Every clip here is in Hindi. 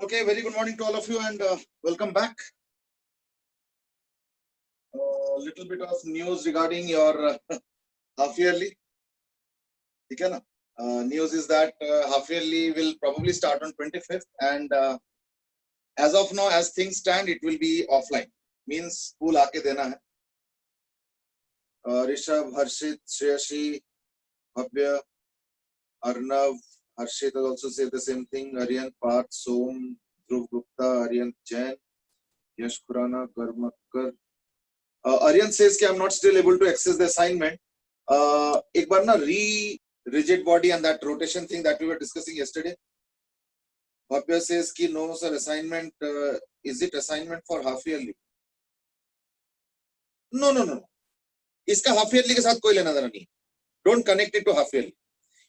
Okay, very good morning to all of you and welcome back. Little bit of news regarding your half yearly. ठीक है ना? News is that half yearly will probably start on 25th and as of now, as things stand, it will be offline. Means school आके देना है. Rishabh, Harshit, Shreyashi, Bhavya, Arnav, Harshit has also said the same thing. Aryan, Parth, Som, Dhruv Gupta, Aryan Jain, Yash Khurana, Karmakar. Aryan says कि I'm not still able to access the assignment. एक बार ना rigid body and that rotation thing that we were discussing yesterday. Bhavya says कि no sir, assignment is it assignment for half yearly? No. इसका half yearly के साथ कोई लेना देना नहीं. Don't connect it to half yearly.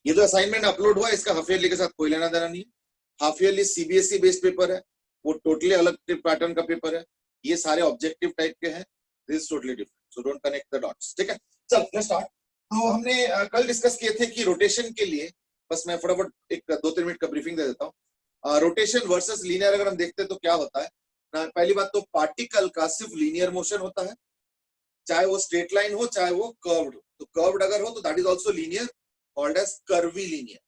ये जो assignment upload हुआ इसका half yearly के साथ कोई लेना देना नहीं है. Half yearly CBSE based paper है. वो totally अलग पैटर्न का पेपर है. ये सारे ऑब्जेक्टिव टाइप के हैं. This is totally different. So don't connect the dots. ठीक है? चल, let's start. तो हमने कल डिस्कस किए थे कि रोटेशन के लिए बस मैं फटाफट एक 2-3 मिनट का ब्रीफिंग दे देता हूँ. रोटेशन वर्सेस लीनियर अगर हम देखते हैं तो क्या होता है ना, पहली बात तो पार्टिकल का सिर्फ लीनियर मोशन होता है, चाहे वो स्ट्रेट लाइन हो चाहे वो कर्व्ड हो. तो कर्व्ड अगर हो तो that is also linear, called as curvilinear.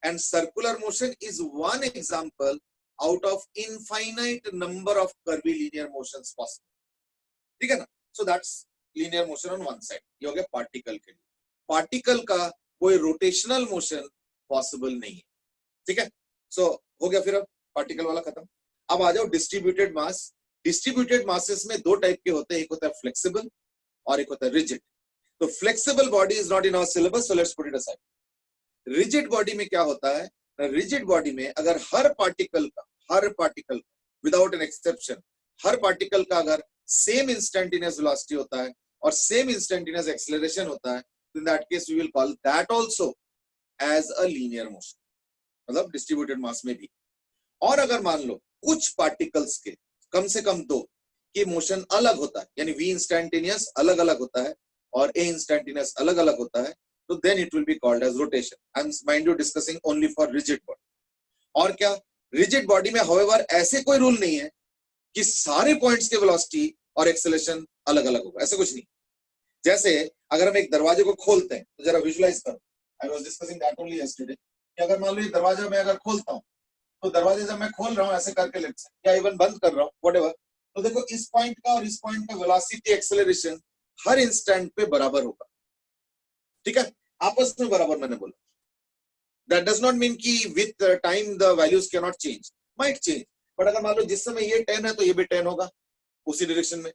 And circular motion is one example out of infinite number of curvilinear motions possible. ठीक है ना? So that's linear motion on one side. ये हो गया पार्टिकल के लिए. पार्टिकल का कोई रोटेशनल मोशन पॉसिबल नहीं है. ठीक है? सो हो गया. फिर अब पार्टिकल वाला खत्म. अब आ जाओ डिस्ट्रीब्यूटेड मास. डिस्ट्रीब्यूटेड मासेस में दो टाइप के होते हैं, एक होता है फ्लेक्सिबल और एक होता है रिजिड. तो flexible body is not in our syllabus, so let's put it aside. Rigid body में क्या होता है? रिजिड बॉडी में अगर हर पार्टिकल विदाउट एन एक्सेप्शन हर पार्टिकल का अगर सेम इंस्टेंटेनियस वेलोसिटी होता है और सेम इंस्टेंटेनियस एक्सेलरेशन होता है, in that case we will call that also as a linear motion. मतलब डिस्ट्रीब्यूटेड मास में भी. और अगर मान लो कुछ पार्टिकल्स के कम से कम दो की मोशन अलग होता है, यानी v इंस्टेंटेनियस अलग अलग होता है और a इंस्टेंटेनियस अलग अलग होता है, तो then it will be called as rotation. I am mind you discussing only for rigid body. और क्या रिजिड बॉडी में हाउएवर ऐसे कोई रूल नहीं है कि सारे पॉइंट्स के वेलोसिटी और एक्सेलरेशन अलग अलग होगा, ऐसा कुछ नहीं. जैसे अगर हम एक दरवाजे को खोलते हैं तो जरा विजुलाइज करो. I was discussing that only yesterday कि अगर मान लो ये दरवाजा मैं अगर खोलता हूं तो दरवाजे जब मैं खोल रहा हूं ऐसे करके लेट्स से या इवन बंद कर रहा हूं व्हाटएवर, तो देखो इस पॉइंट का और इस पॉइंट का वेलोसिटी एक्सेलरेशन हर इंस्टेंट पे बराबर होगा. ठीक है? आपस में बराबर मैंने बोला. दैट डज नॉट मीन कि with time the values can not change, might change. But अगर मान लो जिस समय ये 10 है तो ये भी 10 होगा उसी डायरेक्शन में.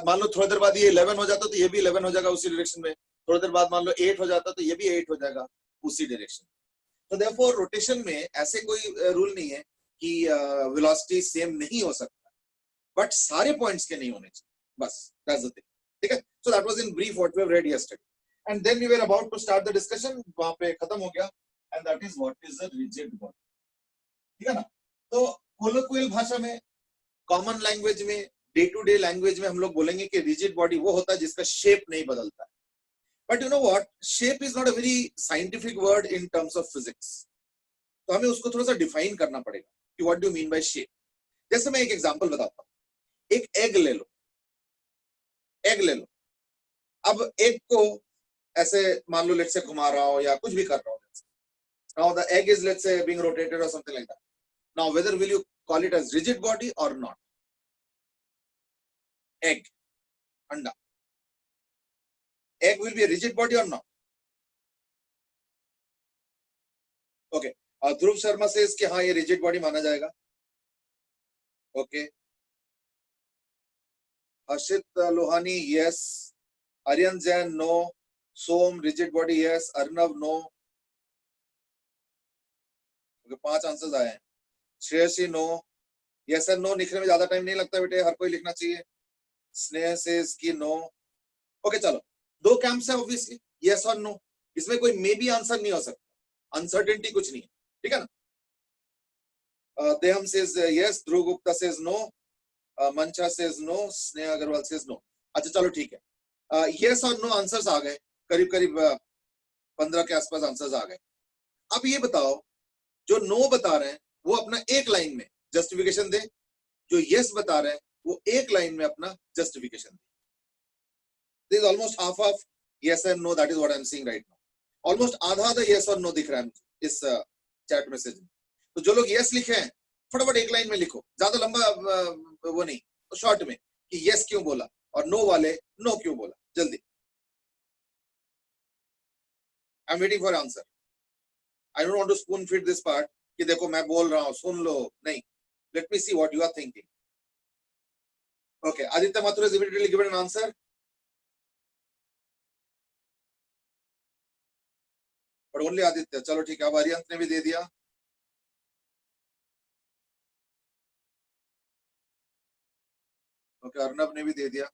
मान लो थोड़ी देर बाद ये 11 हो जाता तो ये भी 11 हो जाएगा उसी डायरेक्शन में. थोड़ी देर बाद मान लो 8 हो जाता तो ये भी 8 हो जाएगा उसी डायरेक्शन. तो देयरफॉर रोटेशन में ऐसे कोई रूल नहीं है कि वेलोसिटी सेम नहीं हो सकता, बट सारे पॉइंट्स के नहीं होने चाहिए, बस दैट्स द थिंग. ठीक है? So that was in brief what we have read yesterday and then we were about to start the discussion. वहां पे खत्म हो गया and that is what is a rigid body. ठीक है ना? तो कोलोक्वियल भाषा में, कॉमन लैंग्वेज में, डे टू डे लैंग्वेज में हम लोग बोलेंगे कि रिजिड बॉडी वो होता है जिसका शेप नहीं बदलता है. But you know what, shape is not a very scientific word in terms of physics. तो हमें उसको थोड़ा सा डिफाइन करना पड़ेगा कि what do you mean by shape. जैसे मैं एक एग्जांपल बताता हूं. एक एग ले लो. अब एग को ऐसे मान लो लेट्स से घुमा रहा हो या कुछ भी कर रहा हो. Now the egg is let's say being rotated और something like that. Now whether will you call it as rigid body और नॉट? Egg, अंडा. Egg will be a rigid body or not? Okay. ध्रुव शर्मा से इसके हाँ ये rigid body माना जाएगा. Okay. हर्षित लोहानी yes. आर्यन जैन no. सोम rigid body yes. Arnav no. Okay, 5 answers आए हैं. Shreyasi no. yes and no लिखने में ज्यादा टाइम नहीं लगता बेटे, हर कोई लिखना चाहिए. स्नेह से इसकी नो. ओके चलो, दो कैंप्स है ऑब्वियसली, यस और नो. इसमें कोई मे बी आंसर नहीं हो सकता, अनसर्टेनिटी कुछ नहीं है. ठीक है ना? Deham says yes, Dhruv Gupta says no, Mancha says no, Sneh Agarwal says no. अच्छा चलो ठीक है. यस और नो आंसर्स आ गए, करीब करीब 15 के आसपास आंसर्स आ गए. अब ये बताओ जो नो बता रहे हैं वो अपना एक लाइन में जस्टिफिकेशन दे, जो यस बता रहे हैं वो एक लाइन में अपना justification they. This is almost half of yes and no. That is what I am seeing right now. Almost आधा आधा yes और no दिख रहा है इस चैट मैसेज में. तो जो लोग yes लिखे हैं फटाफट एक लाइन में लिखो, ज्यादा लंबा वो नहीं, तो शॉर्ट में कि yes क्यों बोला और no वाले no क्यों बोला, जल्दी. I am waiting for answer. I don't want to spoon feed this part कि देखो मैं बोल रहा हूं सुन लो, नहीं. Let me see what you are thinking. Okay, Aditya Mathur has immediately given an answer. But only Aditya. चलो ठीक है, अब अरियंत ने भी दे दिया. ओके, अर्नब ने भी दे दिया.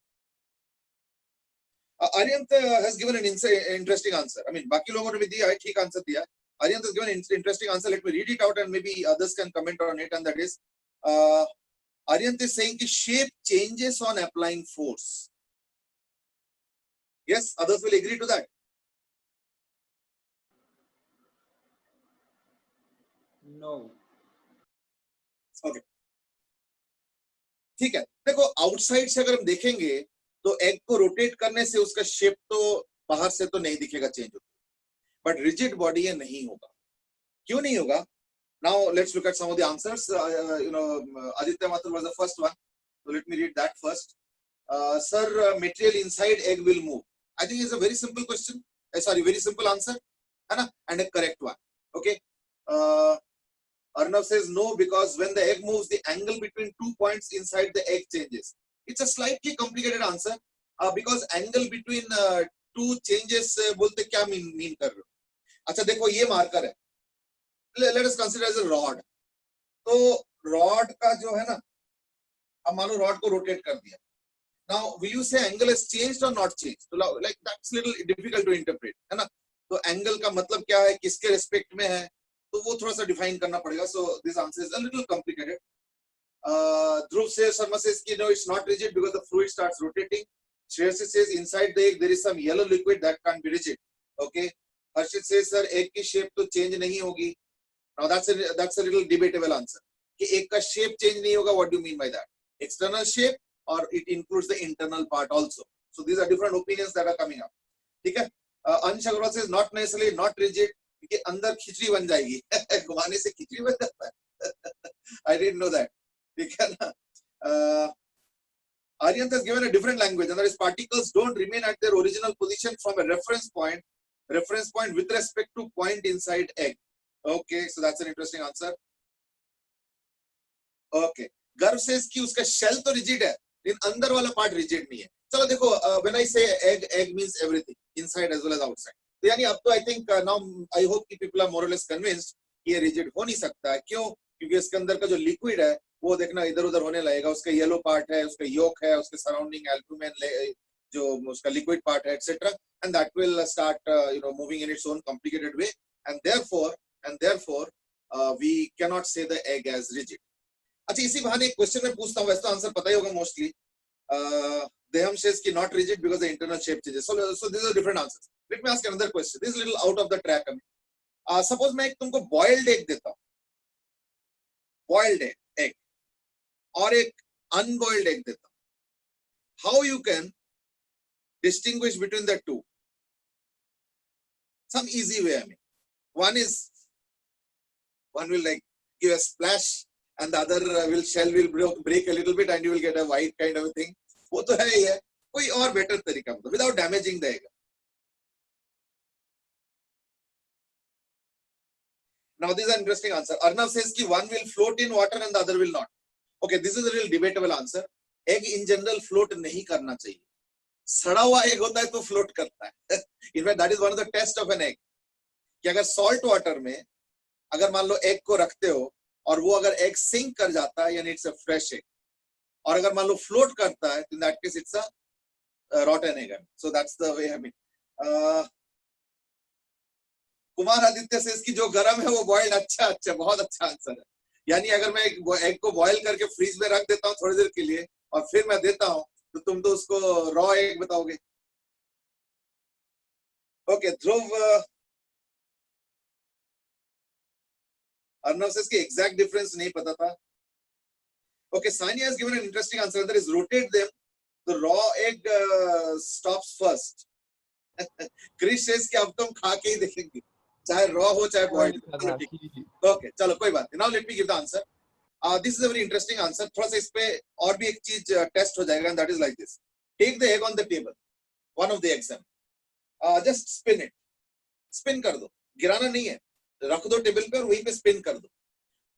Aryant has given an interesting answer. I mean, बाकी लोगों ने भी दिया है, ठीक आंसर दिया. Aryant has given an interesting answer. Let me read it out and maybe others can comment on it. And that is, Aryant is saying कि shape changes on applying force. Yes, others will agree to that. No. Okay. ठीक है. देखो आउटसाइड से अगर हम देखेंगे तो एग को रोटेट करने से उसका शेप तो बाहर से तो नहीं दिखेगा चेंज होता, बट रिजिड बॉडी ये नहीं होगा. क्यों नहीं होगा? Now let's look at some of the answers. Aditya Mathur was the first one, so let me read that first. Sir, material inside egg will move. I think it's a very simple question. Sorry, very simple answer, है ना? And a correct one. Okay. Arnav says no, because when the egg moves, the angle between 2 points inside the egg changes. It's a slightly complicated answer because angle between two changes बोलते क्या mean कर रहे हो? अच्छा देखो ये मार्कर है. Let us consider as a rod. तो rod का जो है ना, अब मान लो rod को rotate कर दिया. Now will you say angle has changed or not changed? So like that's little difficult to interpret, है ना? तो angle का मतलब क्या है, किसके respect में है, तो वो थोड़ा सा define करना पड़ेगा. So this answer is a little complicated. Dhruv says, Sharma says, no, it's not rigid because the fluid starts rotating. Shreyasi says, inside the egg there is some yellow liquid that can't be rigid. Okay. Harshit says, sir, egg की shape तो change नहीं होगी. Now that's a little debatable answer. कि egg का shape change नहीं होगा. What do you mean by that? External shape or it includes the internal part also. So these are different opinions that are coming up. ठीक है. Anish Agarwal says not necessarily not rigid क्योंकि अंदर खिचड़ी बन जाएगी. घुमाने से खिचड़ी बन जाता है. I didn't know that. ठीक है ना. Aryant has given a different language, and that is particles don't remain at their original position from a reference point with respect to point inside egg. Okay, so that's an interesting answer. Okay, Garv says कि उसका shell तो rigid है, लेकिन अंदर वाला part rigid नहीं है. चलो देखो, when I say egg means everything, inside as well as outside. तो यानी अब तो I think now I hope कि people are more or less convinced कि ये rigid हो नहीं सकता है. क्यों? क्योंकि इसके अंदर का जो liquid है वो देखना इधर उधर होने लगेगा. उसका येलो पार्ट है, उसका योक है, उसके सराउंडिंग एल्बुमिन जो उसका लिक्विड पार्ट है, etcetera, and that will start moving in its own complicated way, and therefore we can not say the egg as rigid. अच्छा, इसी बहाने एक क्वेश्चन मैं पूछता हूं, वैसे तो आंसर पता ही होगा मोस्टली. देहम सेज कि not rigid because the internal shape changes. So this are different answers. Let me ask another question. This is little out of the track. Suppose मैं तुमको बॉइल्ड एग देता हूं, बॉइल्ड एग, और एक अनबॉइल्ड एग देता हूं. How you can distinguish between the two? Some easy way. I mean, one will like give a splash and the other shell will break a little bit and you will get a white kind of a thing. वो तो है ही है. कोई और better तरीका बताओ without damaging the egg. Now this is an interesting answer. Arnav says कि one will float in water and the other will not. Okay, this is a real debatable answer. Egg in general float नहीं करना चाहिए. सड़ा हुआ एग होता है तो फ्लोट करता है. In fact that is one of the test of an egg कि अगर सॉल्ट वाटर में अगर मान लो एग को रखते हो और वो अगर एग सिंक कर जाता है यानी इट्स अ फ्रेश एग, और अगर मान लो फ्लोट करता है तो इन that case it's a रॉटन egg. So that's the way. I mean, Kumar Aditya से इसकी जो गरम है वो बॉइल्ड. अच्छा, बहुत अच्छा आंसर है. यानी अगर मैं एग को बॉइल करके फ्रीज में रख देता हूँ थोड़ी देर के लिए और फिर मैं देता हूँ तो तुम तो उसको रॉ एग बताओगे. ओके, ध्रुव अर्नव से इसकी एग्जैक्ट डिफरेंस नहीं पता था. Okay, Sanya has given an interesting answer. That is, rotate them. The raw egg stops first. Krish says कि अब तुम खा के ही देखेंगे, चाहे raw हो चाहे boiled. चलो ठीक. Okay, चलो कोई बात नहीं. Now let me give the answer. This is a very interesting answer. थोड़ा सा इस पे और भी एक चीज टेस्ट हो जाएगा, and that is like this. Take the egg on the table. One of the eggs. Just spin it. Spin कर दो. गिराना नहीं है. रख दो टेबल पे और वहीं पे स्पिन कर दो.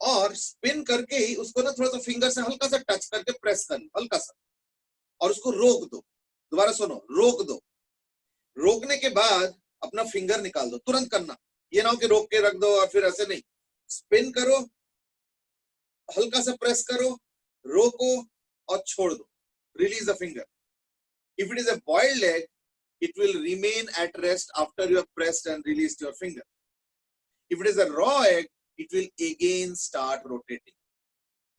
और स्पिन करके ही उसको ना थोड़ा सा फिंगर से हल्का सा टच करके प्रेस कर लो, हल्का सा, और उसको रोक दो. दोबारा सुनो, रोक दो. रोकने के बाद अपना फिंगर निकाल दो. तुरंत करना, ये ना हो कि रोक के रख दो और फिर ऐसे नहीं. स्पिन करो, हल्का सा प्रेस करो, रोको और छोड़ दो. Release the finger. If it is a boiled egg, it will remain at rest after you have pressed and released your finger. If it is a raw egg, it will again start rotating.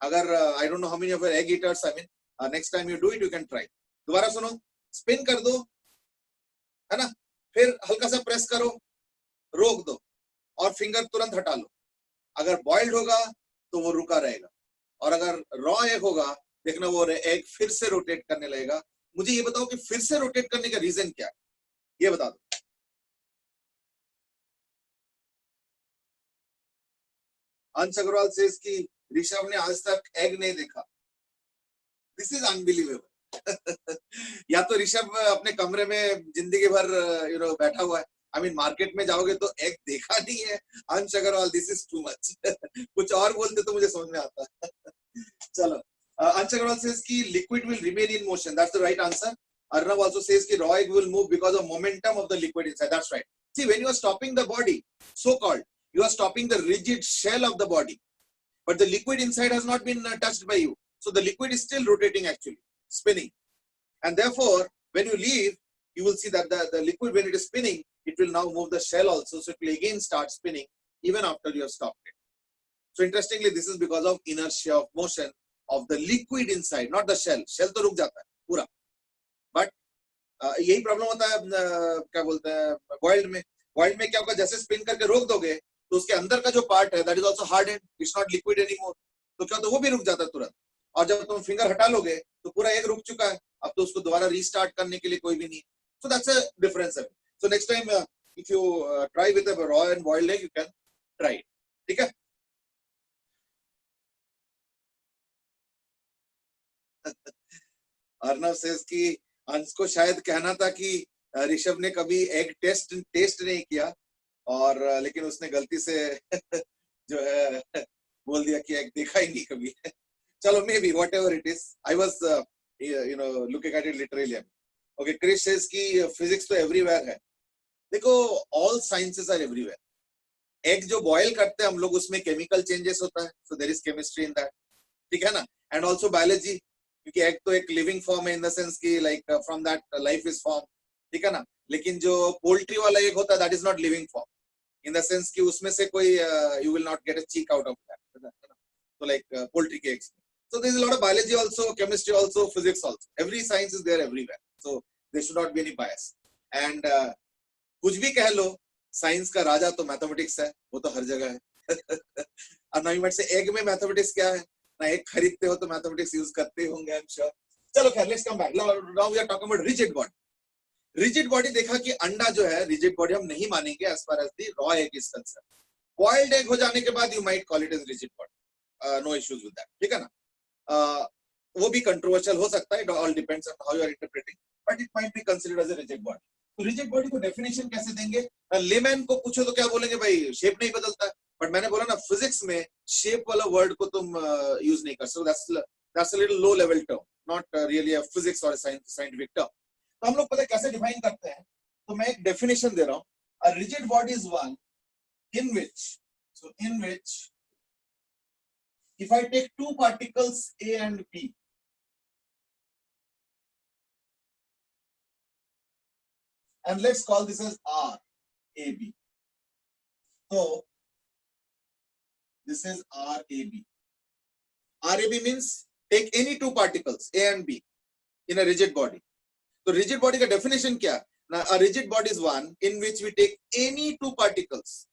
अगर I don't know how many of your egg eaters, I mean, next time you do it, you can try. दोबारा सुनो, spin कर दो, है ना, फिर हल्का सा प्रेस करो, रोक दो और फिंगर तुरंत हटा लो. अगर बॉइल्ड होगा तो वो रुका रहेगा, और अगर रॉ एग होगा, देखना वो एग फिर से रोटेट करने लगेगा. मुझे ये बताओ कि फिर से रोटेट करने का रीजन क्या है, ये बता दो. अंश अग्रवाल सेज कि ऋषभ ने आज तक एग नहीं देखा. This is unbelievable. या तो ऋषभ अपने कमरे में जिंदगी भर बैठा हुआ है. आई मीन मार्केट में जाओगे तो एग देखा नहीं है. Ansh Agarwal, this is too much. कुछ और बोलते तो मुझे समझ में आता. चलो, अंश अग्रवाल सेज कि liquid will remain in motion. That's the right answer. Arnav also says कि raw egg will move because of momentum of the liquid inside. That's right. See, when you are stopping the body, so called, you are stopping the rigid shell of the body, but the liquid inside has not been touched by you. So the liquid is still rotating, actually, spinning. And therefore, when you leave, you will see that the liquid, when it is spinning, it will now move the shell also. So it will again start spinning even after you have stopped it. So interestingly, this is because of inertia of motion of the liquid inside, not the shell. Shell तो रुक जाता है पूरा. But यही प्रॉब्लम होता है क्या बोलते हैं बॉइल्ड में. बॉइल्ड में क्या होगा, जैसे स्पिन करके रोक दोगे तो उसके अंदर का जो पार्ट है, that is also hard and it's not liquid anymore. तो क्या होता है, वो भी रुक जाता है तुरंत. और जब तुम फिंगर हटा लोगे तो पूरा एक रुक चुका है. अब तो उसको दोबारा रीस्टार्ट करने के लिए कोई भी नहीं. सो that's a difference. So next time if you try with a raw and boiled egg, you can try. ठीक है. अर्नव सेज कि अंश को शायद कहना था कि ऋषभ ने कभी एग टेस्ट नहीं किया, और लेकिन उसने गलती से जो है बोल दिया कि एग देखा ही नहीं कभी. चलो, maybe whatever it is, I was looking at it literally. Okay, Krish says कि फिजिक्स तो एवरीवेयर है. देखो, all sciences are everywhere. Egg जो बॉयल करते हैं हम लोग, उसमें केमिकल चेंजेस होता है, so there is chemistry in that. ठीक है ना. एंड ऑल्सो बायोलॉजी, क्योंकि एग तो एक लिविंग फॉर्म है इन द सेंस कि like from that life is form. ठीक है ना. लेकिन जो पोल्ट्री वाला एग होता है, that is not living form in the sense कि उसमें से कोई you will not get a cheek out of that. तो लाइक पोल्ट्री के eggs. So there is a lot of biology also, chemistry also, physics also. Every science is there everywhere. So there should not be any bias. And कुछ भी कह लो, साइंस का राजा तो मैथमेटिक्स है, वो तो हर जगह है. और ना से एग में मैथमेटिक्स क्या है, ना एग खरीदते हो तो मैथमेटिक्स यूज करते होंगे, आई एम श्योर. चलो खैर, let's come back. Now we are talking about rigid body. Rigid body देखा कि अंडा जो है रिजिड बॉडी हम नहीं मानेंगे as far as the raw egg is concern. Boiled egg हो जाने के बाद you might call it as rigid body. No issues with that. ठीक है ना. वो भी कंट्रोवर्शियल हो सकता है. It all depends on how you are interpreting, but it might be considered as a rigid body. तो रिजिड बॉडी को डेफिनेशन कैसे देंगे? लेमैन को पूछो तो क्या बोलेंगे, भाई शेप नहीं बदलता है. बट मैंने बोला ना, फिजिक्स में शेप वाला वर्ड को तुम यूज नहीं कर सकते. That's a little low level term, not really a physics और साइंटिफिक टर्म. तो हम लोग पता है कैसे डिफाइन करते हैं. तो मैं एक डेफिनेशन दे रहा हूं. अ rigid body is one in which if I take two particles A and B, and let's call this as R, A, B. So this is R, A, B. R, A, B means take any two particles A and B in a rigid body. So rigid body का definition क्या? Now a rigid body is one in which we take any two particles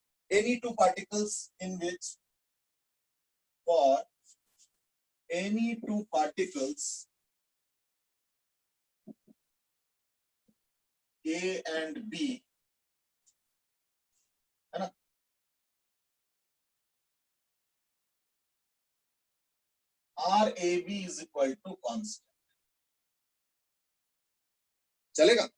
in which for any two particles A and B, है ना, RAB is equal to constant. चलेगा?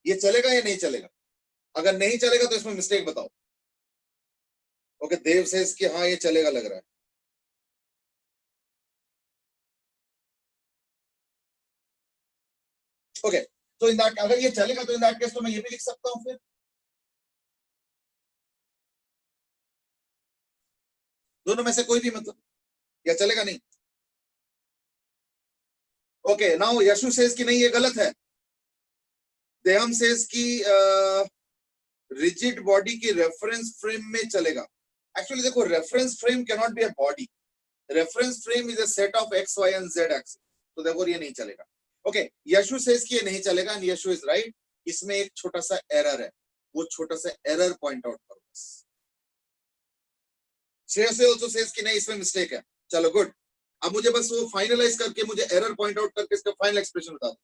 ये चलेगा या नहीं चलेगा? अगर नहीं चलेगा तो इसमें मिस्टेक बताओ. ओके, देव सेज कि हाँ ये चलेगा लग रहा है. ओके, तो इन दैट, अगर ये चलेगा तो इन दैट केस तो मैं ये भी लिख सकता हूं फिर. दोनों में से कोई भी, मतलब, या चलेगा नहीं? ओके, नाउ यशु सेज कि नहीं ये गलत है. देहम सेज कि रिजिड बॉडी की रेफरेंस फ्रेम में चलेगा. एक्चुअली देखो, reference frame can not be a body. Reference frame is a set of X Y and Z axis, तो देखो ये नहीं चलेगा. ओके, यशु सेज कि ये नहीं चलेगा एंड यशु इज राइट. इसमें एक छोटा सा एरर है, वो छोटा सा एरर पॉइंट आउट करो. श्रेयस आल्सो सेज कि नहीं इसमें मिस्टेक है. चलो गुड. अब मुझे बस वो फाइनलाइज करके मुझे एरर पॉइंट आउट करके इसका फाइनल एक्सप्रेशन बता दो.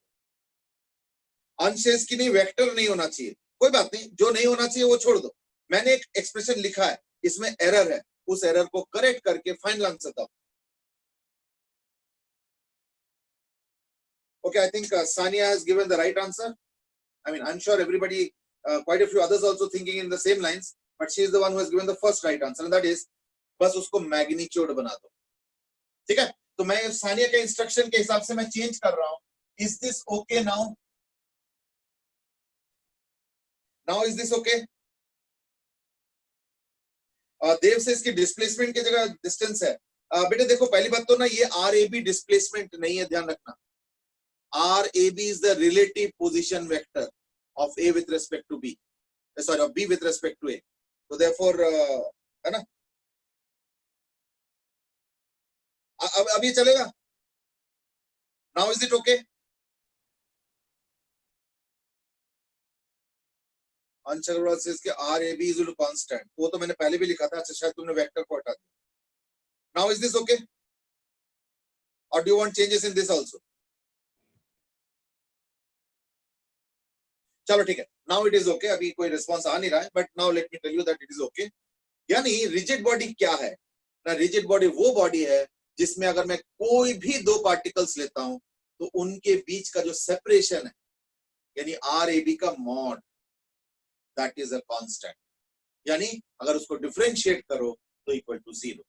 अंश सेज कि नहीं वेक्टर नहीं होना चाहिए. कोई बात नहीं, जो नहीं होना चाहिए वो छोड़ दो. मैंने एक एक्सप्रेशन लिखा है, इसमें एरर है, उस एरर को करेक्ट करके फाइनल आंसर दो. Okay, I think Sania has given the right answer. I mean, I'm sure everybody, quite a few others also thinking in the same lines, but she is the one who has given the first right answer, and that is, बस उसको मैग्नीट्यूड बना दो. ठीक है, तो मैं सानिया के इंस्ट्रक्शन के हिसाब से मैं चेंज कर रहा हूं. Is this okay now? Now is this okay? देव से इसकी डिस्प्लेसमेंट की जगह डिस्टेंस है. बेटे देखो, पहली बात तो ना ये RAB डिस्प्लेसमेंट नहीं है, ध्यान रखना. RAB is the relative position vector of A with respect to B. Sorry, of B with respect to A. So therefore, है ना? अब ये चलेगा? Now is it okay? अंश अग्रवाल से इसके RAB is equal to constant. वो तो मैंने पहले भी लिखा था. अच्छा, शायद तुमने वेक्टर को हटा दिया. Now is this okay? Or do you want changes in this also? चलो ठीक है, नाउ इट इज ओके. अभी कोई रिस्पांस आ नहीं रहा है, but now let me tell you that it is okay. यानी रिजिड बॉडी क्या है ना? रिजिड बॉडी वो बॉडी है जिसमें अगर मैं कोई भी दो पार्टिकल्स लेता हूं तो उनके बीच का जो सेपरेशन है, यानी RAB का mod, that is a constant. यानी अगर उसको डिफरेंशिएट करो तो इक्वल टू 0.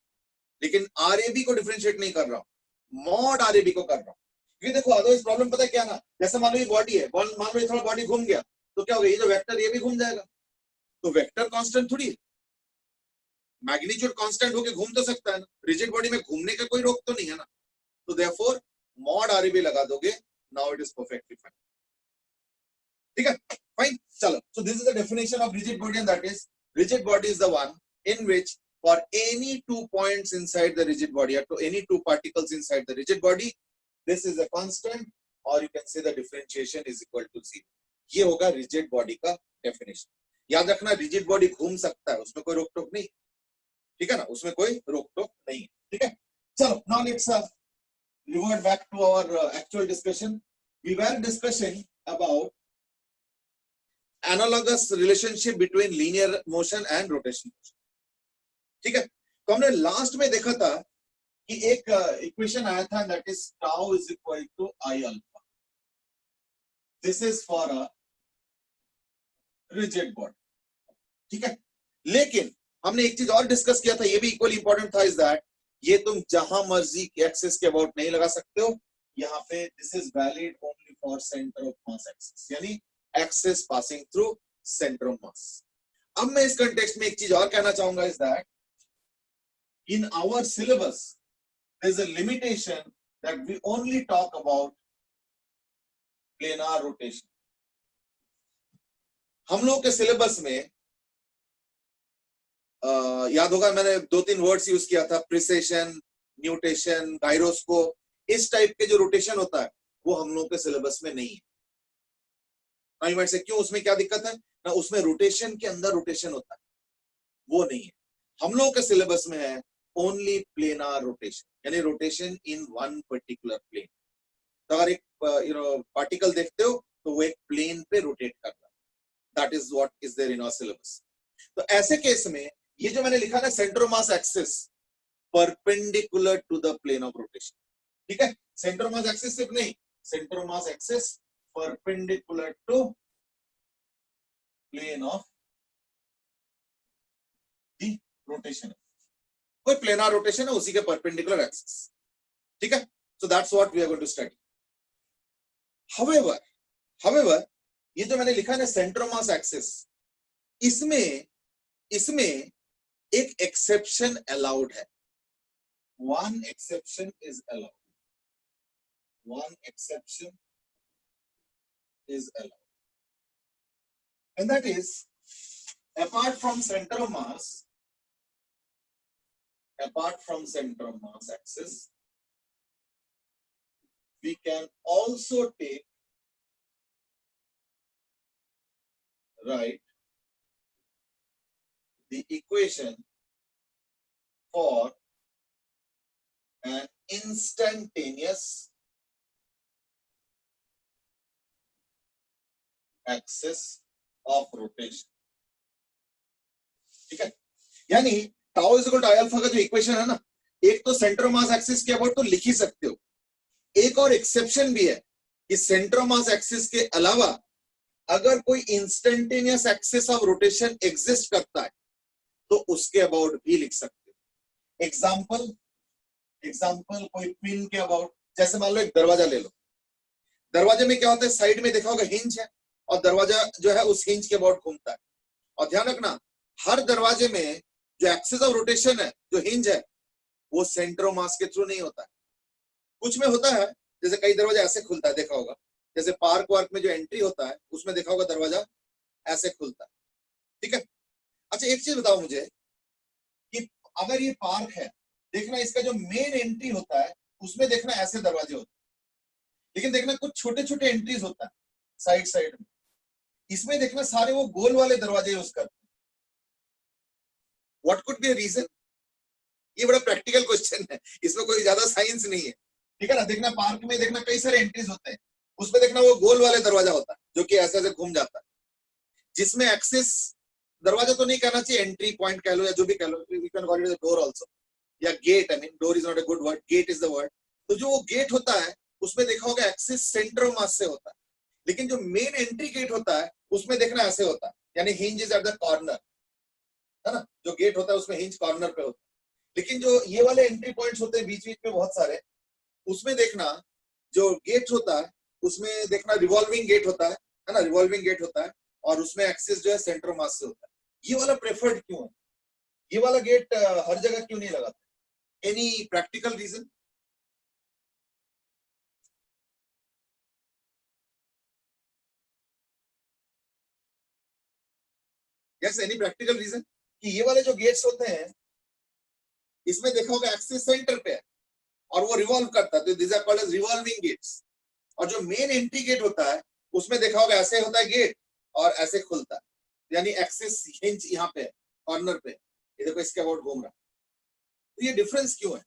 लेकिन RAB को डिफरेंशिएट नहीं कर रहा हूं, मॉड RAB को कर रहा हूं. क्योंकि देखो, अदरवाइज प्रॉब्लम पता है क्या ना, जैसे मान लो ये बॉडी है, मान लो ये थोड़ा बॉडी घूम गया तो क्या होगा, ये जो वेक्टर ये भी घूम जाएगा. तो वेक्टर कांस्टेंट थोड़ी है, मैग्नीट्यूड कांस्टेंट होके घूम तो सकता है ना. रिजिड बॉडी में घूमने का कोई रोक तो नहीं है ना. तो देयरफॉर मॉड RAB लगा दोगे. Now it is perfectly fine. ठीक है, फाइन. चलो, सो this is the definition of rigid body, and that is rigid body is the one in which for any two points inside the rigid body or to any two particles inside the rigid body, this is a constant, or you can say the differentiation is equal to 0. ये होगा रिजिड बॉडी का डेफिनेशन. याद रखना, रिजिड बॉडी घूम सकता है, उसमें कोई रोक टोक नहीं. ठीक है ना, उसमें कोई रोक टोक नहीं है. ठीक है, चलो, now let's revert back to our actual discussion. We were discussing about analogous relationship between linear motion and rotation motion. ठीक है, तो हमने लास्ट में देखा था कि एक इक्वेशन आया था, that is tau is equal to I alpha. This is for a rigid body. ठीक है, लेकिन हमने एक चीज और डिस्कस किया था, ये भी इक्वली इंपॉर्टेंट था, इज दैट ये तुम जहां मर्जी एक्सिस के अबाउट नहीं लगा सकते हो. यहाँ पे this is valid only for centre of mass axis, यानी axis passing through centre of mass. अब मैं इस कंटेक्स्ट में एक चीज और कहना चाहूंगा, is that in our syllabus there is a limitation that we only talk about planar rotation. हम लोग के सिलेबस में याद होगा मैंने 2-3 वर्ड्स यूज किया था, प्रिसेशन, न्यूटेशन, गायरोस्कोप. इस टाइप के जो रोटेशन होता है वो हम लोग के सिलेबस में नहीं है. नाउ यू माइट से क्यों, उसमें क्या दिक्कत है ना, उसमें रोटेशन के अंदर रोटेशन होता है, वो नहीं है। हम लोगों के सिलेबस में है ओनली प्लेनार रोटेशन, यानी rotation in one particular plane. तो अगर एक पार्टिकल देखते हो तो वो एक प्लेन पे रोटेट कर रहा है, that is what is there in our syllabus. तो ऐसे केस में ये जो मैंने लिखा ना centre of mass axis perpendicular to the plane of rotation, ठीक है, सेंटर ऑफ मास एक्सिस सिर्फ नहीं, centre of mass axis perpendicular to plane of the rotation, कोई प्लेनार रोटेशन है उसी के परपेंडिकुलर एक्सिस, ठीक है। So that's what we are going to study. However ये जो मैंने लिखा है ना सेंटर ऑफ मास एक्सिस, इसमें एक एक्सेप्शन अलाउड है, one exception is allowed, one exception is allowed, and that is apart from center of mass, apart from center of mass axis, we can also take, right, the equation for an instantaneous axis of rotation, ठीक है। यानी tau is equal to I alpha का जो इक्वेशन है ना, एक तो सेंटर ऑफ मास एक्सिस के अबाउट तो लिख ही सकते हो, एक और एक्सेप्शन भी है कि सेंटर ऑफ मास एक्सिस के अलावा अगर कोई instantaneous axis of rotation exist करता है तो उसके अबाउट भी लिख सकते हो। एग्जाम्पल कोई पिन के अबाउट, जैसे मान लो एक दरवाजा ले लो, दरवाजे में क्या होता है, साइड में देखा होगा हिंज है, और दरवाजा जो है उस हिंज के अबाउट घूमता है, और ध्यान रखना हर दरवाजे में जो एक्सिस ऑफ रोटेशन है, जो हिंज है, वो सेंटर ऑफ मास के थ्रू नहीं होता है, कुछ में होता है, जैसे कई दरवाजा ऐसे खुलता है देखा होगा, जैसे पार्क वार्क में जो एंट्री होता है उसमें देखा होगा दरवाजा ऐसे खुलता है, ठीक है। अच्छा एक चीज बताओ मुझे कि अगर ये पार्क है, देखना इसका जो मेन एंट्री होता है उसमें देखना ऐसे दरवाजे होते हैं, लेकिन देखना कुछ छोटे छोटे एंट्रीज होता है साइड साइड में, इसमें देखना सारे वो गोल वाले दरवाजे यूज करते हैं। What could be reason? ये बड़ा प्रैक्टिकल क्वेश्चन है, इसमें कोई ज्यादा साइंस नहीं है, ठीक है ना। देखना पार्क में देखना कई सारे एंट्रीज होते हैं, उसमें देखना वो गोल वाले दरवाजा होता है जो कि ऐसे ऐसे घूम जाता है, जिसमें एक्सिस, दरवाजा तो नहीं कहना चाहिए, एंट्री पॉइंट कह लो या जो भी कह लो, you can call it door also, या gate, I mean door is not a good word, gate is the word. तो जो वो गेट होता है उसमें देखा होगा एक्सिस सेंटर ऑफ मास से होता है, लेकिन जो मेन एंट्री गेट होता है उसमें देखना ऐसे होता है, यानी hinge is at the corner, है ना, जो गेट होता है उसमें हिंज कॉर्नर पे होता है, लेकिन जो ये वाले एंट्री पॉइंट्स होते हैं बीच बीच में बहुत सारे, उसमें देखना जो गेट होता है उसमें देखना रिवॉल्विंग गेट होता है ना, रिवॉल्विंग गेट होता है, और उसमें एक्सिस जो है सेंटर मास से होता है। ये वाला प्रेफर्ड क्यों है, ये वाला गेट हर जगह क्यों नहीं लगाते? Any practical reason? Yes, any practical reason कि ये वाले जो गेट्स होते हैं इसमें देखा होगा एक्सिस सेंटर पे है और वो रिवॉल्व करता है, तो this are called as revolving gates. और जो मेन एंट्री गेट होता है उसमें देखा होगा ऐसे होता है गेट और ऐसे खुलता है, यानी एक्सिस हिंज यहाँ पे है कॉर्नर पे, ये देखो इसके अबाउट घूम रहा है, तो ये डिफरेंस क्यों है?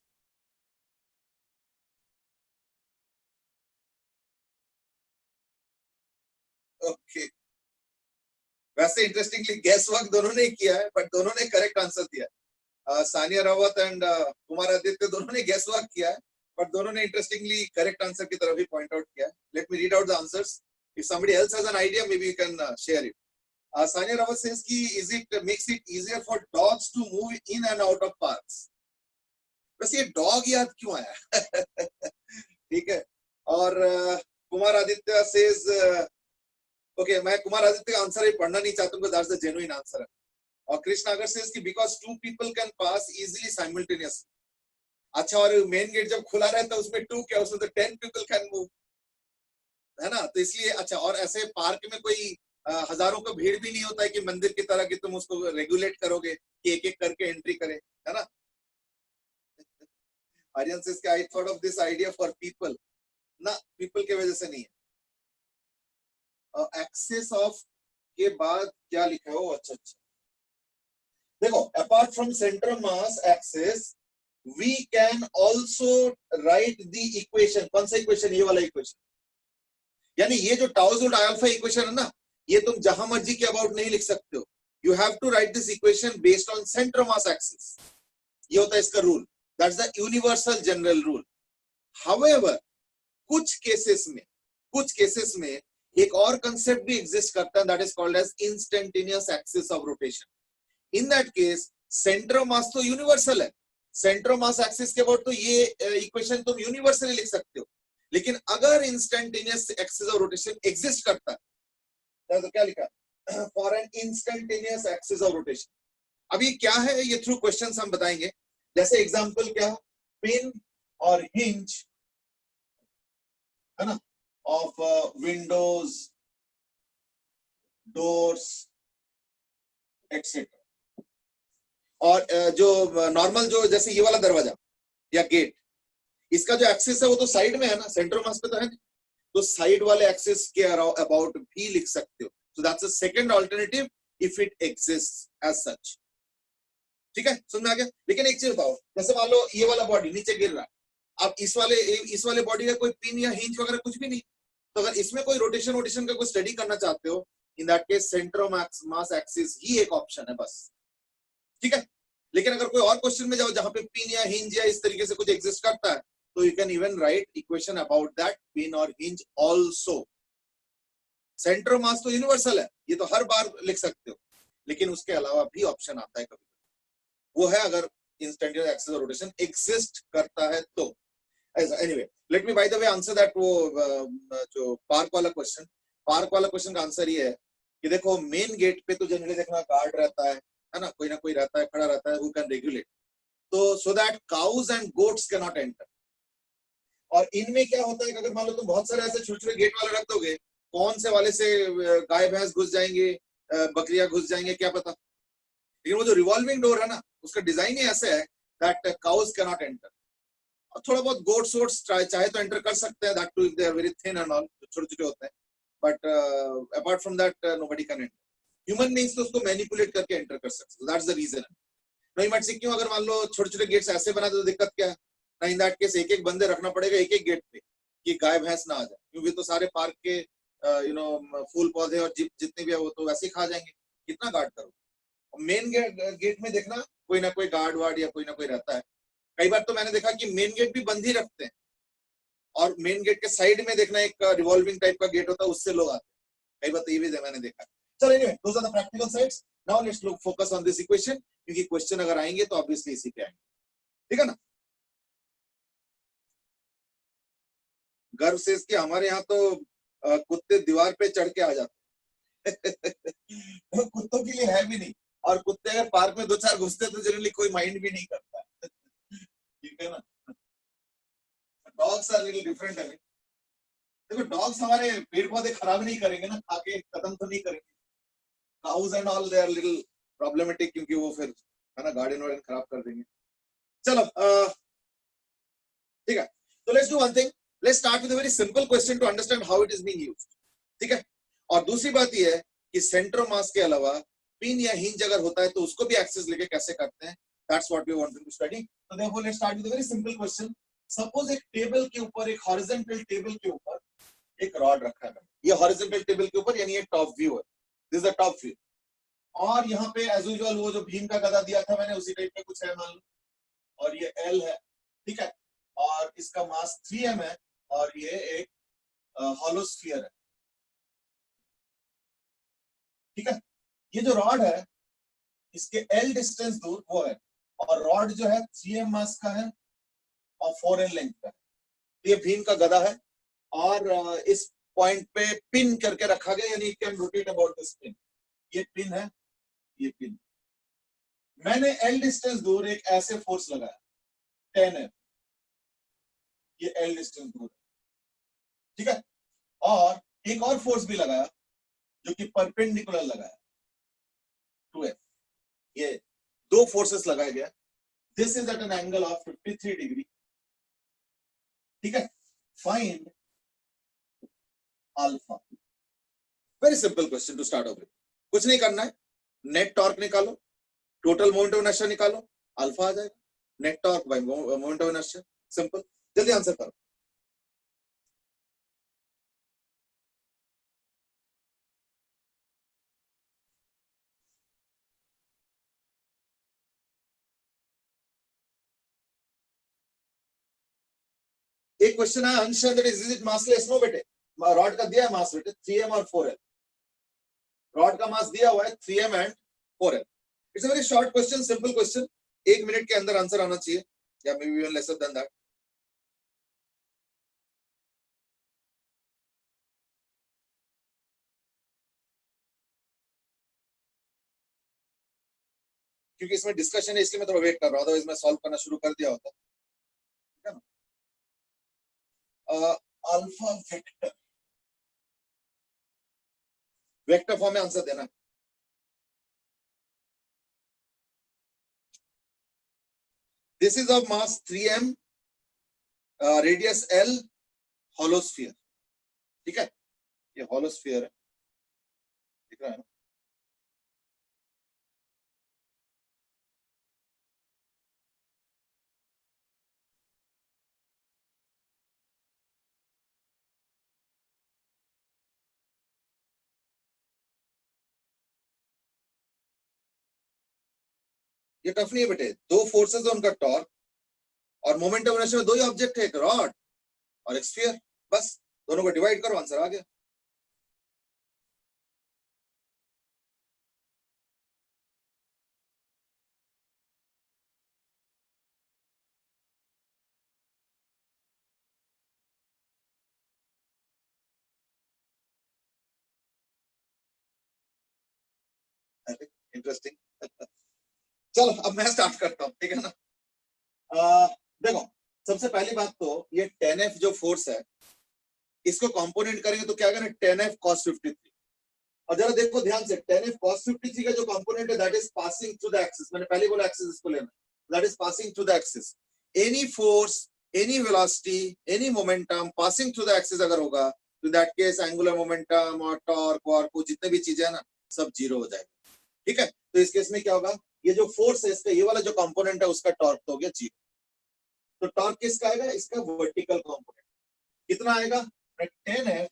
ओके, वैसे इंटरेस्टिंगली गेस वर्क दोनों ने किया है, बट दोनों ने करेक्ट आंसर दिया है। सानिया रावत एंड कुमार आदित्य दोनों ने गेस वर्क किया है, बट दोनों ने इंटरेस्टिंगली करेक्ट आंसर की तरफ ही पॉइंट आउट किया है। Let me read out the answers, if somebody else has an idea maybe you can share it. Sanya Rawat says ki is it makes it easier for dogs to move in and out of parks. बस ये डॉग याद क्यों आया? ठीक है। और कुमार आदित्य सेज, ओके मैं कुमार आदित्य का आंसर ही पढ़ना नहीं चाहता हूँ, दैट्स द जेन्युइन आंसर है। और कृष्ण अगर सेज कि because two people can pass easily simultaneously. अच्छा, और मेन गेट जब खुला रहता है उसमें टू क्या, उसमें तो 10 पीपल कैन मूव, है ना, तो इसलिए। अच्छा, और ऐसे पार्क में कोई हजारों का भीड़ भी नहीं होता है कि मंदिर की तरह कि तुम उसको रेगुलेट करोगे कि एक एक करके एंट्री करे, है ना। आर्यन सेज कि I thought of this idea for people, ना पीपल के वजह से नहीं है। एक्सिस ऑफ के बाद क्या लिखा है वो, अच्छा अच्छा देखो, apart from centre mass axis we can also write the equation. कौन सा इक्वेशन? ये वाला इक्वेशन. यानी ये जो टाउजोल्ड अल्फा इक्वेशन है ना, ये तुम जहां मर्जी के अबाउट नहीं लिख सकते हो. You have to write this equation based on centre mass axis. ये होता है इसका rule. That's the universal general rule. However कुछ केसेस में एक और कंसेप्ट भी एग्जिस्ट करता है, that is called as instantaneous axis of rotation. In that case centre of mass तो यूनिवर्सल है. सेंटर ऑफ मास एक्सिस के अबाउट तो ये इक्वेशन तुम यूनिवर्सली लिख सकते हो. लेकिन अगर instantaneous axis of rotation exist करता है तो क्या लिखा? For an instantaneous axis of rotation. अब ये क्या है, ये थ्रू क्वेश्चंस हम बताएंगे. जैसे एग्जांपल क्या, पिन और हिंज है ना, ऑफ विंडोज, डोर्स एक्सेट्रा. और जो नॉर्मल जो जैसे ये वाला दरवाजा या गेट, इसका जो एक्सिस है वो तो साइड में है ना, सेंटर मास पे तो है नहीं. तो साइड वाले एक्सिस के अबाउट भी लिख सकते हो. So that's a second alternative if it exists as such. ठीक है, समझ में आ गया. लेकिन एक चीज बताओ, जैसे मान लो ये वाला बॉडी नीचे गिर रहा है, अब इस वाले बॉडी का कोई पिन या हिंज वगैरह कुछ भी नहीं. तो अगर इसमें कोई रोटेशन का कोई स्टडी करना चाहते हो, in that case centre of mass axis ही एक ऑप्शन है बस. ठीक है. लेकिन अगर कोई और क्वेश्चन में जाओ जहां पे पिन या हिंज या इस तरीके से कुछ एग्जिस्ट करता है, तो you can even write equation about that pin और hinge also. Centre of mass तो यूनिवर्सल है, ये तो हर बार लिख सकते हो. लेकिन उसके अलावा भी ऑप्शन आता है कभी, वो है अगर instantaneous axis of rotation exist करता है तो. Anyway, let me by the way answer that वो जो पार्क वाला क्वेश्चन का आंसर ये है कि देखो, मेन गेट पे तो जनरली देखना गार्ड रहता है ना, कोई ना कोई रहता है, खड़ा रहता है, हु कैन रेगुलेट. तो so that cows and goats can not enter. और इनमें क्या होता है कि अगर मान लो तुम बहुत सारे ऐसे छोटे छोटे गेट वाले रख दोगे, कौन से वाले से गाय भैंस घुस जाएंगे, बकरियां घुस जाएंगे, क्या पता. लेकिन वो जो रिवॉल्विंग डोर है ना, उसका डिजाइन ही ऐसे है that cows can not enter. और थोड़ा बहुत गोट्स वोट्स चाहे तो एंटर कर सकते हैं, that too if they are very thin and all, छोटे छोटे होते हैं. But apart from that nobody can enter. Human beings तो उसको मैनिपुलेट करके एंटर कर सकते हैं. That's the reason. नहीं मत से क्यों, अगर मान लो छोटे छोटे गेट्स ऐसे बना तो दिक्कत क्या है ना. इन दैट केस एक एक बंदे रखना पड़ेगा एक एक गेट पे कि गाय भैंस ना आ जाए, क्योंकि तो सारे पार्क के फूल पौधे और जितने भी है वो तो वैसे ही खा जाएंगे. कितना गार्ड करो. मेन गेट में देखना कोई ना कोई गार्ड वार्ड या कोई ना कोई रहता है. कई बार तो मैंने देखा कि मेन गेट भी बंद ही रखते हैं, और मेन गेट के साइड में देखना एक रिवॉल्विंग टाइप का गेट होता है, उससे लोग आते हैं. कई बार तो ये भी मैंने देखा. चलो anyway, those are the practical sides. Now let's look focus on this equation, क्योंकि क्वेश्चन अगर आएंगे तो ऑब्वियसली इसी पे आएंगे. ठीक है ना. गर्व से इसके हमारे यहाँ तो कुत्ते दीवार पे चढ़ के आ जाते तो कुत्तों के लिए है भी नहीं. और कुत्ते अगर पार्क में दो चार घुसते तो जनरली कोई माइंड भी नहीं करता. ठीक है ना. डॉग्स आर लिटिल डिफरेंट है. देखो, डॉग्स हमारे पेड़ पौधे खराब नहीं करेंगे ना, खा के खत्म तो नहीं करेंगे. Cows and all they are little problematic, क्योंकि वो फिर है ना गार्डन वार्डन खराब कर देंगे. चलो ठीक है. तो let's do one thing. Let's start with a very simple question to understand how it is being used. ठीक है. और दूसरी बात ये है कि सेंटर ऑफ मास के अलावा पिन या हिंज अगर होता है तो उसको भी एक्सेस लेके कैसे करते हैं, that's what we want to study. तो therefore let's start with a very simple question. Suppose एक टेबल के ऊपर, एक हॉरिजॉन्टल टेबल के ऊपर एक रॉड रखा है. ये हॉरिजॉन्टल टेबल के ऊपर, यानी ये टॉप व्यू है. This is the top view. और यहाँ पे एज यूजुअल वो जो भीम का गदा दिया था मैंने, उसी टाइप का कुछ है मान लो. और ये एल है. ठीक है. और इसका मास 3m है, और ये एक हॉलो स्फीयर है. ठीक है. ये जो रॉड है, इसके एल डिस्टेंस दूर वो है, और रॉड जो है 3m मास का है और 4n लेंथ का है. ये भीम का गदा है, और इस पॉइंट पे पिन करके रखा गया, यानी can rotate about this pin. ये पिन है, ये पिन. मैंने एल डिस्टेंस दूर एक ऐसे फोर्स लगाया 10F. ये एल डिस्टेंस दूर है. ठीक है. और एक और फोर्स भी लगाया जो कि परपेंडिकुलर लगाया 2F. ये दो फोर्सेस लगाए गए. This is at an angle of 53 degree. ठीक है. Find alpha. Very simple question to start off with, कुछ नहीं करना है, नेट टॉर्क निकालो, टोटल मोमेंट ऑफ इनर्शिया निकालो, अल्फा आ जाएगा, net torque by moment of inertia, simple, जल्दी आंसर करो। एक क्वेश्चन है Ansh, that is it massless? No बेटे, रॉड का दिया है मास बेटे 3m और 4l, रॉड का मास दिया हुआ है 3m and 4l। It's a very short question, simple question, 1 minute के अंदर आंसर आना चाहिए, या may be even lesser than that. क्योंकि इसमें डिस्कशन है इसलिए मैं थोड़ा वेट कर रहा हूं, अदरवाइज मैं सॉल्व करना शुरू कर दिया होता, ठीक है ना। अल्फा वेक्टर, वेक्टर फॉर्म में आंसर देना। This is of mass 3m, radius l, होलोस्फीयर, ठीक है, ये होलोस्फीयर है, दिख रहा है ना। ये टफ नहीं है बेटे, दो फोर्सेस है उनका टॉर्क और मोमेंट ऑफ इनर्शिया में दो ही ऑब्जेक्ट है, एक रॉड और एक स्फीयर, बस दोनों को डिवाइड करो, आंसर आ गया। इंटरेस्टिंग चलो अब मैं स्टार्ट करता हूं, ठीक है ना। देखो, सबसे पहली बात तो ये 10F जो फोर्स है, इसको कंपोनेंट करेंगे तो क्या आएगा ना, 10F cos 53। और जरा देखो ध्यान से, 10F cos 53 का जो कंपोनेंट है that is passing through the axis, मैंने पहले बोला एक्सिस इसको लेना, that is passing through the axis. Any force, any velocity, any momentum passing through the axis अगर होगा तो दैट केस एंगुलर मोमेंटम और टॉर्क और जितने भी चीजें है ना, सब जीरो हो जाएगा, ठीक है। तो इस केस में क्या होगा, ये जो फोर्स है इसका ये वाला जो कंपोनेंट है उसका टॉर्क तो हो गया जीरो। तो टॉर्क किसका आएगा, इसका वर्टिकल कंपोनेंट कितना आएगा, 10F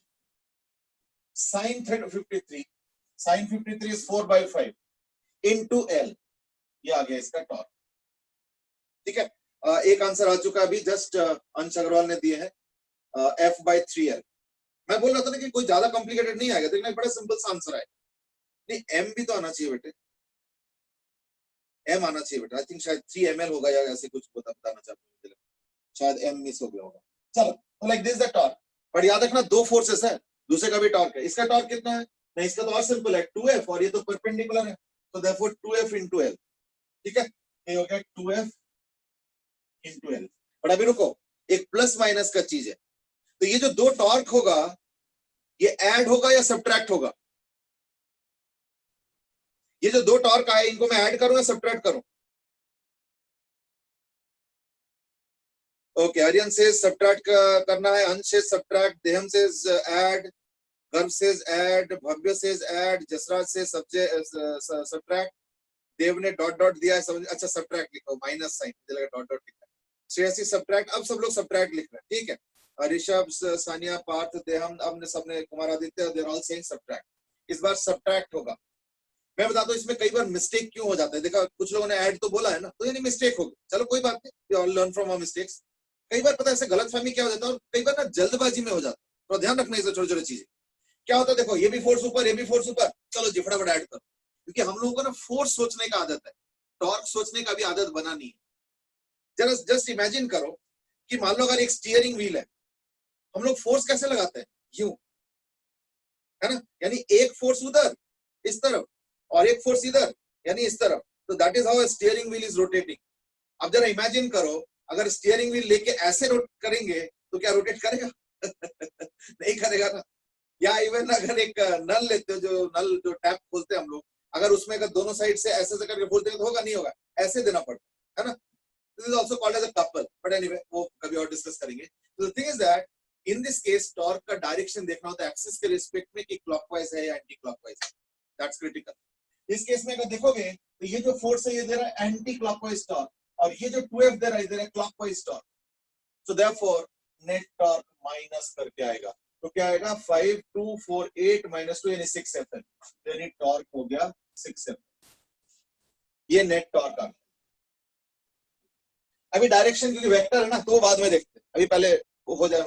sin 53, sin 53 is 4/5 into L, ये आ गया इसका टॉर्क, ठीक है। एक आंसर आ चुका अभी जस्ट अंश अग्रवाल ने दिए है, F/3L। मैं बोल रहा था ना कि कोई ज्यादा कॉम्प्लिकेटेड नहीं आएगा, देखना बड़ा सिंपल सा आंसर आएगा। नहीं, M भी तो आना चाहिए बेटे, M आना चाहिए बेटा, आई थिंक शायद 3ml होगा या ऐसे कुछ बताना चाहता हूँ, शायद M मिस हो गया होगा। चलो, तो लाइक दिस द टॉर्क, पर याद रखना दो फोर्सेस है, दूसरे का भी टॉर्क है, इसका टॉर्क कितना है, नहीं इसका तो और सिंपल है 2F, और ये तो परपेंडिकुलर है, तो देयरफॉर 2F into L, ठीक है, ये हो गया 2F into L। पर अभी रुको, एक प्लस माइनस का चीज है, तो ये जो दो टॉर्क होगा ये ऐड होगा या सब्ट्रैक्ट होगा, ये जो दो टॉर्क आए इनको मैं ऐड करूं या सब्ट्रैक्ट करूं? ओके, आर्यन से सब्ट्रैक्ट करना है, अंश से सब्ट्रैक्ट, देहम से ऐड, गर्भ से ऐड, भव्य से ऐड, जसराज से सब्ट्रैक्ट, देव ने डॉट डॉट दिया है, समझ, अच्छा सब्ट्रैक्ट लिखो, माइनस साइन, मुझे लगा डॉट डॉट लिखा है, श्रेयसी सब्ट्रैक्ट, अब सब लोग सब्ट्रैक्ट लिख रहे हैं, ठीक है। ऋषभ, सानिया, पार्थ, देहम, अब सबने, Kumar Aditya, they are all saying subtract, इस बार सब्ट्रैक्ट होगा। मैं बताता हूँ इसमें कई बार मिस्टेक क्यों हो जाता है, देखा कुछ लोगों ने ऐड तो बोला है ना, तो यानी मिस्टेक होगी, चलो कोई बात नहीं, we all learn from our mistakes. कई बार पता है ऐसे गलतफहमी क्या हो जाता है, और कई बार ना जल्दबाजी में हो जाता है, तो ध्यान रखना इसे, छोटी छोटी चीजें क्या होता है, देखो ये भी फोर्स ऊपर, ये भी फोर्स ऊपर, चलो जी फटाफट ऐड करो, क्योंकि हम लोगों को ना फोर्स सोचने का आदत है, टॉर्क सोचने का भी आदत बना नहीं है। जरा जस्ट इमेजिन करो कि मान लो अगर एक स्टीयरिंग व्हील है, हम लोग फोर्स कैसे लगाते हैं, यूं, है ना, यानी एक फोर्स उधर इस तरफ और एक फोर्स इधर यानी इस तरफ, तो that is how steering wheel is rotating. अब जरा इमेजिन करो अगर स्टीयरिंग व्हील लेके ऐसे रोट करेंगे तो क्या रोटेट करेगा? नहीं करेगा ना। या इवन अगर एक नल लेते हो, जो नल जो टैप खोलते हैं हम लोग, अगर उसमें अगर दोनों साइड से ऐसे ऐसे करके खोलते हैं तो होगा, नहीं होगा, ऐसे देना पड़ता है ना। This is also called as a couple, but anyway वो कभी और डिस्कस करेंगे। तो the thing is that in this case torque का डायरेक्शन देखना होता है एक्सिस के रिस्पेक्ट में कि क्लॉकवाइज है या एंटी क्लॉकवाइज है, दैट्स क्रिटिकल। इस केस में अगर देखोगे तो ये जो फोर्स है ये दे रहा है एंटी क्लॉकवाइज टॉर्क, और ये जो 2F दे रहा है इधर है clockwise torque. So therefore net torque minus करके आएगा, तो क्या आएगा 5248 - 2 यानी 6Fl, यानी टॉर्क हो गया 6Fl। ये नेट टॉर्क आ गया। अभी डायरेक्शन क्योंकि वेक्टर है ना तो बाद में देखते हैं, अभी पहले वो हो जाए।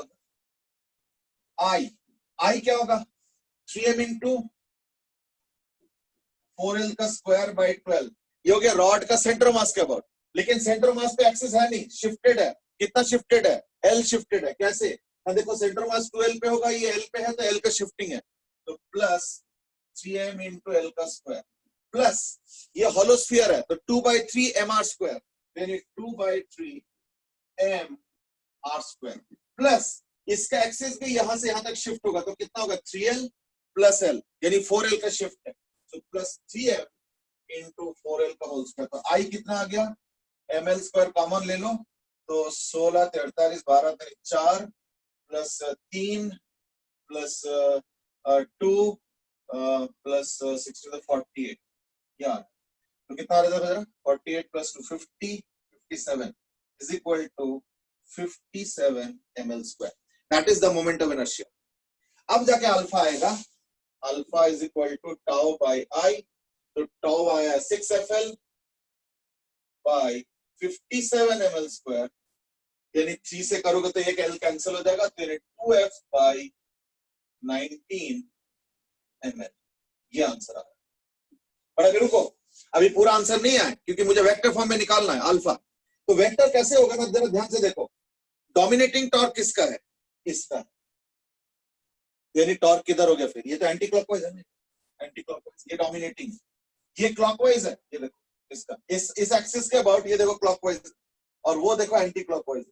आई क्या होगा 3m इंटू 4l का स्क्वायर बाई 12, ये हो गया रॉड का सेंटर मास के अबाउट। लेकिन सेंटर मास पे एक्सिस है नहीं, शिफ्टेड है। कितना शिफ्टेड है? L शिफ्टेड है। कैसे? देखो सेंटर मास 2l पे होगा, ये L पे है तो L का शिफ्टिंग है, तो प्लस 3m इंटू L का स्क्वायर, प्लस ये होलो स्फीयर है तो 2/3 mr स्क्वायर, यानी 2/3 mr स्क्वायर, प्लस इसका एक्सिस भी यहां से यहां तक शिफ्ट होगा तो कितना होगा 3l प्लस l, यानी 4l का शिफ्ट है, तो प्लस 3m इंटू 4l का होल स्क्वायर। तो आई कितना आ गया, ml स्क्वायर कॉमन ले लो तो 16 43 12 4 प्लस 3 प्लस 2 प्लस 16 48, यार तो कितना आ रहा है 48 plus 2 50 57 is equal to 57 ml square, that is the moment of inertia. अब जाके अल्फा आएगा, alpha is equal to tau by I, तो टाउ आया 6Fl बाई 57 ml स्क्वायर, यानी 3 से करोगे तो एक L कैंसिल हो जाएगा, तो यानी 2F बाई 19 ml, ये आंसर आ रहा है। पर अभी रुको, अभी पूरा आंसर नहीं आया क्योंकि मुझे वेक्टर फॉर्म में निकालना है अल्फा। तो वेक्टर कैसे होगा ना, जरा ध्यान से देखो, डोमिनेटिंग टॉर्क किसका है, इसका, यानी टॉर्क किधर हो गया फिर, ये तो एंटी क्लॉकवाइज है ना, एंटी क्लॉकवाइज, ये डोमिनेटिंग, ये क्लॉकवाइज है, ये देखो इसका, इस एक्सिस के अबाउट ये देखो क्लॉकवाइज, और वो देखो anti clockwise.